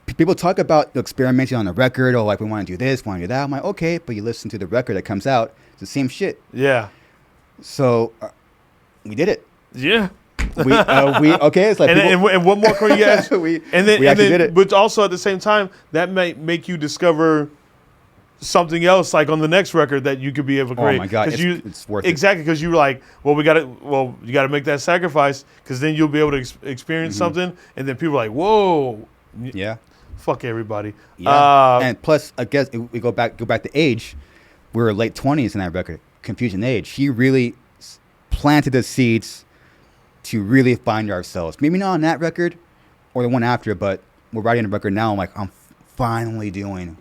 People talk about experimenting on the record, or like, we want to do this, want to do that. I'm like, okay, but you listen to the record that comes out, it's the same shit. Yeah. So we did it. Yeah. We okay. It's like, and one more question you asked. we actually did it. But also at the same time, that might make you discover something else, like on the next record that you could be able to create. Oh my god, it's worth it. Exactly, because you were like, you got to make that sacrifice, because then you'll be able to experience something, and then people are like, whoa. Yeah. Fuck everybody. Yeah. And plus, I guess we go back to age. We were late 20s in that record, Confusion Age. He really planted the seeds to really find ourselves. Maybe not on that record or the one after, but we're writing a record now. I'm like, I'm finally doing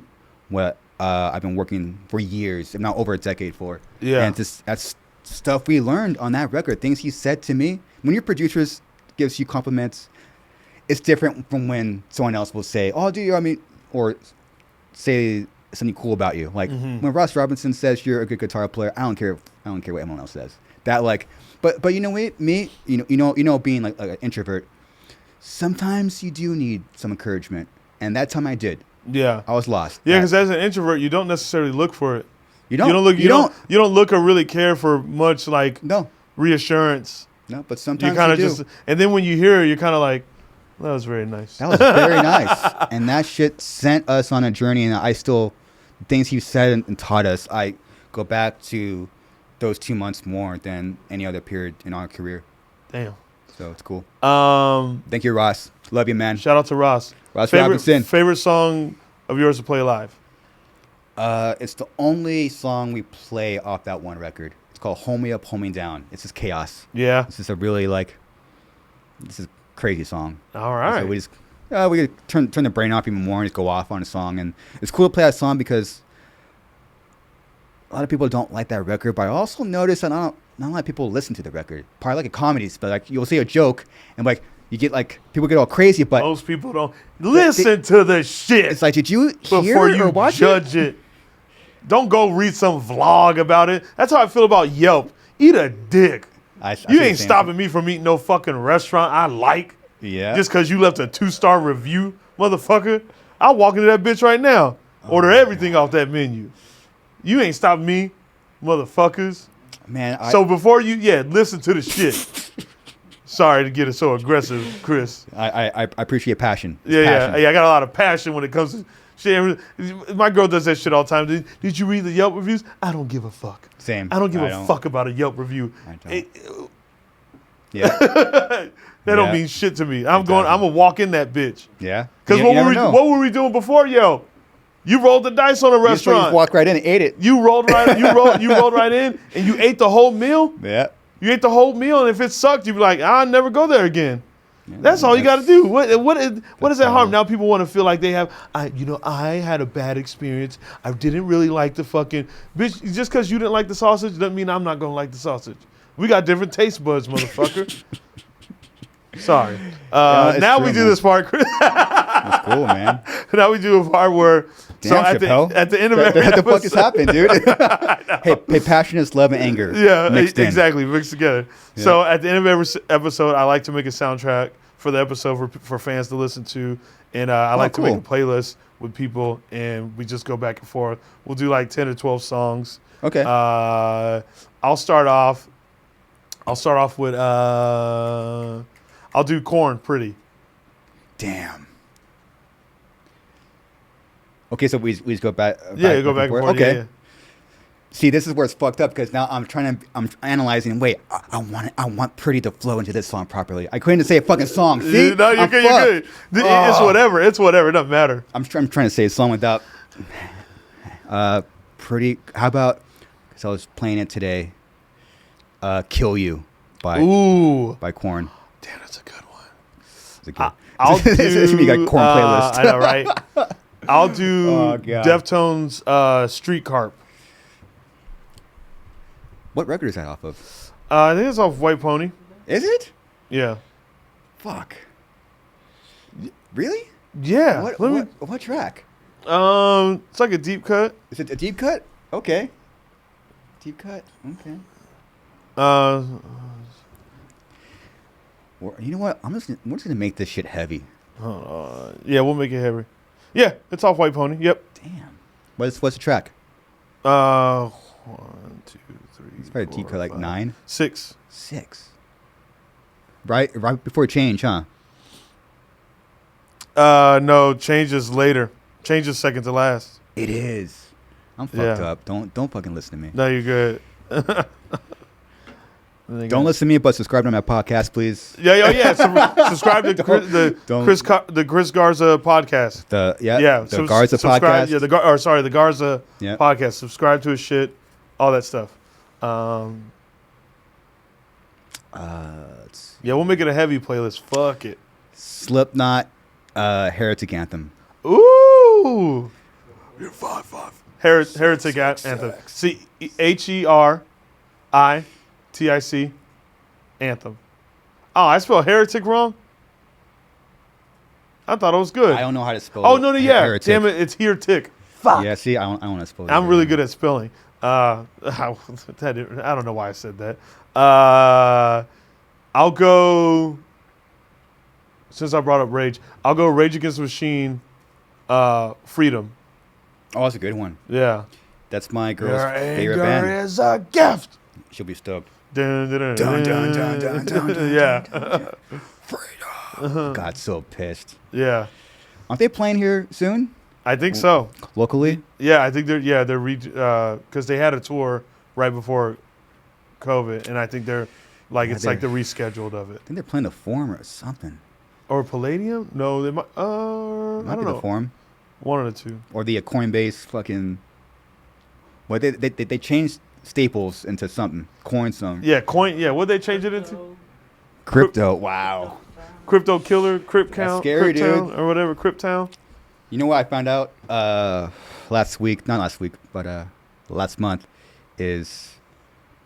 what I've been working for years, if not over a decade for. Yeah. And that's stuff we learned on that record. Things he said to me. When your producers gives you compliments, it's different from when someone else will say, "Oh, do you?" I mean, or say something cool about you. Like when Ross Robinson says you're a good guitar player, I don't care what anyone else says. That like, but you know what? Me, you know, being like an introvert, sometimes you do need some encouragement, and that time I did. Yeah, I was lost. Yeah, because as an introvert, you don't necessarily look for it. You don't look or really care for much like reassurance. No, but sometimes you kind of just, and then when you hear it, you're kind of like, that was very nice. That was very nice. And that shit sent us on a journey. And I still, things he said and taught us, I go back to those 2 months more than any other period in our career. Damn. So it's cool. Thank you, Ross. Love you, man. Shout out to Ross. Ross Robinson. Favorite song of yours to play live? It's the only song we play off that one record. It's called Hold Me Up, Hold Me Down. It's just chaos. Yeah. This is a really this is crazy song. All right. So we just we turn the brain off even more and just go off on a song, and it's cool to play that song because a lot of people don't like that record. But I also notice that not a lot of people listen to the record. Probably like a comedies, but like you'll say a joke and like you get like people get all crazy, but most people don't listen to the shit. It's like, did you hear before you or watch judge it? Don't go read some vlog about it. That's how I feel about Yelp. Eat a dick. You ain't stopping me from eating no fucking restaurant I like. Yeah. Just because you left a 2-star review, motherfucker. I'll walk into that bitch right now. Order everything off that menu. You ain't stopping me, motherfuckers. Man. So before you, listen to the shit. Sorry to get it so aggressive, Chris. I appreciate passion. Yeah, I got a lot of passion when it comes to shit. My girl does that shit all the time. Did you read the Yelp reviews? I don't give a fuck. Same. I don't give a fuck about a Yelp review. Yeah. That don't mean shit to me. I'm gonna walk in that bitch. Yeah. Because what were we doing before, yo? You rolled the dice on a restaurant. You just walked right in and ate it. You rolled right in and you ate the whole meal. Yeah. You ate the whole meal, and if it sucked, you'd be like, I'll never go there again. Yeah, that's all you got to do. What does that harm? Now people want to feel like they have. I had a bad experience. I didn't really like the fucking bitch. Just because you didn't like the sausage doesn't mean I'm not gonna like the sausage. We got different taste buds, motherfucker. Sorry. Now we do this part, Chris. That's cool, man. Now we do a part where. Damn, Shapel. At the end of every episode. What the fuck has happened, dude? hey, passion, love, and anger. Yeah, exactly. Mixed together. Yeah. So at the end of every episode, I like to make a soundtrack for the episode for fans to listen to. And I like to make a playlist with people, and we just go back and forth. We'll do like 10 or 12 songs. Okay. I'll start off with, I'll do Korn, Pretty. Damn. Okay, so we just go back. Go back and forth. Okay. Yeah. See, this is where it's fucked up because now I'm analyzing. Wait, I want Pretty to flow into this song properly. I couldn't say a fucking song. See, no, you're good. It's whatever. It's whatever. It doesn't matter. I'm trying to say a song without Pretty. How about? Because I was playing it today. "Kill You" by Korn. Damn, that's a good one. It's a good. I'll do. This is got Korn playlist. I know, right? I'll do Deftones' Street Carp. What record is that off of? I think it's off White Pony. Is it? Yeah. Fuck. Really? Yeah. What track? It's like a deep cut. Is it a deep cut? Okay. Deep cut. Okay. You know what? we're just gonna make this shit heavy. Yeah, we'll make it heavy. Yeah, it's off White Pony. Yep. Damn. What's the track? 1, 2, 3. It's probably deep cut like 9. 6. 6. Right before change, huh? No, changes later. Changes second to last. It is. I'm fucked up. Don't fucking listen to me. No, you're good. Don't listen to me, but subscribe to my podcast, please. Yeah. Subscribe to the Chris Garza podcast. The Garza podcast. Yeah, the Garza podcast. Subscribe to his shit, all that stuff. We'll make it a heavy playlist. Fuck it. Slipknot, Heretic Anthem. Ooh. You're 5'5". Heretic Anthem. See, HERITIC Anthem. Oh, I spelled heretic wrong? I thought it was good. I don't know how to spell it. Oh, no, yeah. Heretic. Damn it, it's heretic. Fuck. Yeah, see, I don't want to spell it. I'm really good at spelling. I don't know why I said that. I'll go, since I brought up Rage, I'll go Rage Against the Machine, Freedom. Oh, that's a good one. Yeah. That's my girl's favorite band. Your anger is a gift. She'll be stoked. Dun, dun, dun, dun, dun, dun, dun, dun, yeah. Freedom. God, so pissed. Yeah. Aren't they playing here soon? I think so. Locally? Yeah, I think they're because they had a tour right before COVID, and I think they're it's like the rescheduled of it. I think they're playing the Forum or something. Or Palladium? No, they might. I don't know. The Forum. One of the two. Or the Coinbase fucking. Well, they changed Staples into something. Coin something. Yeah, Coin. Yeah, what'd they change it into? Crypto. Wow. Crypto Killer, Crypt Count, scary, dude. Or whatever, Crypt Town. You know what I found out last month is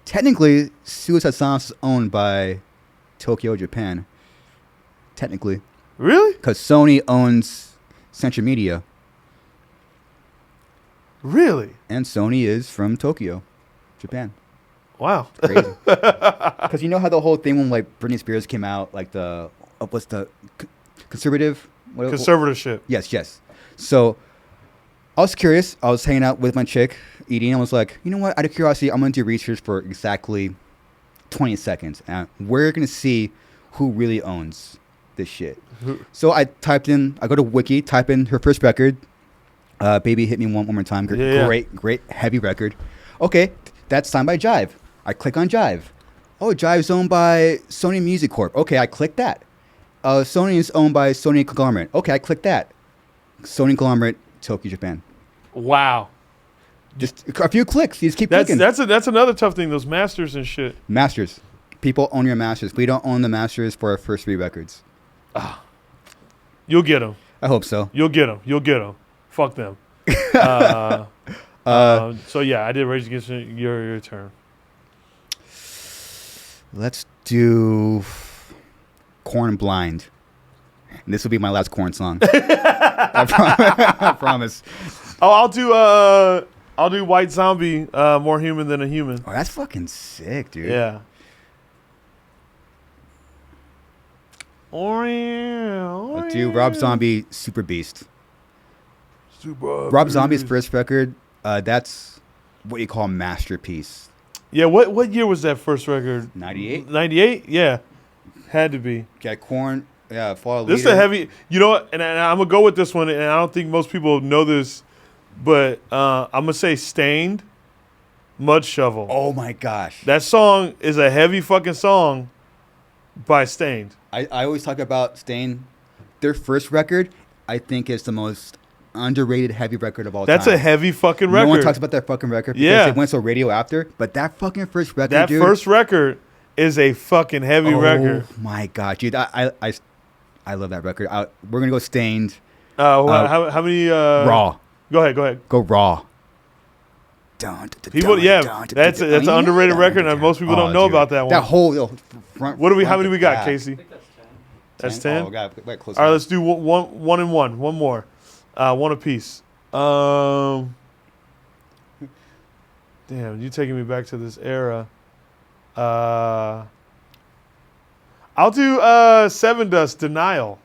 technically Suicide Silence is owned by Tokyo, Japan. Technically. Really? Because Sony owns Central Media. Really? And Sony is from Tokyo, Japan. Wow. Crazy. Because you know how the whole thing when Britney Spears came out, what's the conservative? Conservatorship. Yes. So I was curious. I was hanging out with my chick, eating, and I was like, you know what? Out of curiosity, I'm going to do research for exactly 20 seconds. And we're going to see who really owns this shit. So I go to Wiki, type in her first record, Baby Hit Me One More Time. Great, heavy record. Okay, that's signed by Jive. I click on Jive. Oh, Jive's owned by Sony Music Corp. Okay, I click that. Sony is owned by Sony Conglomerate. Okay, I click that. Sony Conglomerate, Tokyo, Japan. Wow. Just a few clicks. You just keep clicking. That's another tough thing. Those masters and shit. Masters. People own your masters. We don't own the masters for our first 3 records. You'll get them. I hope so. You'll get them. Fuck them. So yeah, I did Rage Against your turn. Let's do Korn Blind. And this will be my last Korn song. I promise. Oh, I'll do White Zombie, More Human Than a Human. Oh, that's fucking sick, dude. Yeah. I'll do Rob Zombie, Super Beast. Rob Zombie's first record, that's what you call masterpiece. Yeah, what year was that first record? 98? 98? Yeah. Had to be. Okay, Korn, yeah, Fall This is a heavy, you know what, and I'm going to go with this one, and I don't think most people know this, but I'm going to say Stained, Mud Shovel. Oh my gosh. That song is a heavy fucking song by Stained. I always talk about Stain. Their first record, I think, is the most underrated heavy record of all time. That's a heavy fucking record. No one talks about that fucking record because it went so radio after. But that fucking first record, that dude, first record is a fucking heavy record. Oh my god, dude! I love that record. We're gonna go Stained. How many? Raw. Go ahead. Go Raw. People, that's an underrated record, and most people don't know about that one. That whole front. How many we got, Casey? I think That's that's 10. 10. Oh, God, wait, close. All right, let's do one and one. One more. One apiece. Damn, you taking me back to this era. I'll do Seven Dust, Denial.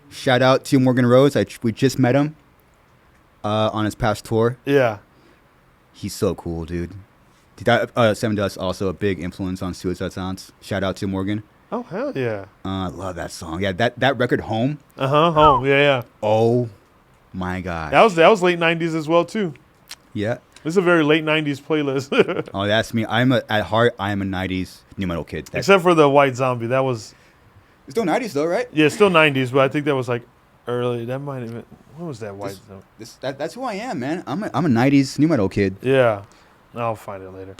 Shout out to Morgan Rose. We just met him on his past tour. Yeah. He's so cool, dude. Seven Dust also a big influence on Suicide Sounds. Shout out to Morgan. Oh, hell yeah. I love that song. Yeah, that record, Home. Home. Yeah. Oh, my God. That was late 90s as well, too. Yeah. This is a very late 90s playlist. Oh, that's me. At heart, I am a 90s new metal kid. Except for the White Zombie. That was... It's still 90s, though, right? Yeah, still 90s, but I think that was like early. That might have been... What was that White Zombie? That's who I am, man. I'm a 90s new metal kid. Yeah. I'll find it later.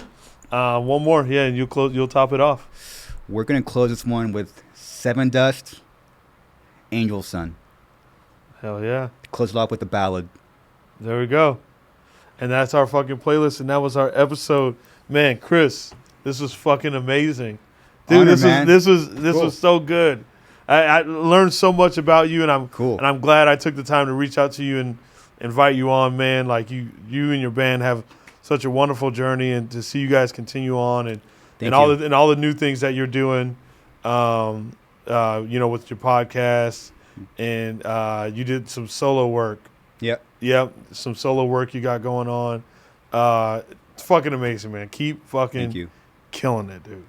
One more. Yeah, and you'll top it off. We're going to close this one with Seven Dust, Angel Sun. Hell yeah. Close it off with a ballad. There we go. And that's our fucking playlist, and that was our episode. Man, Chris, this was fucking amazing. Dude, this was so good. I learned so much about you, and I'm glad I took the time to reach out to you and invite you on, man. Like you and your band have such a wonderful journey, and to see you guys continue on and all the new things that you're doing, with your podcast, and you did some solo work. Yep, some solo work you got going on. It's fucking amazing, man. Keep fucking killing it, dude.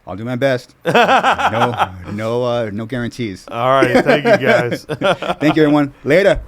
I'll do my best. No guarantees. All right, thank you guys. Thank you, everyone. Later.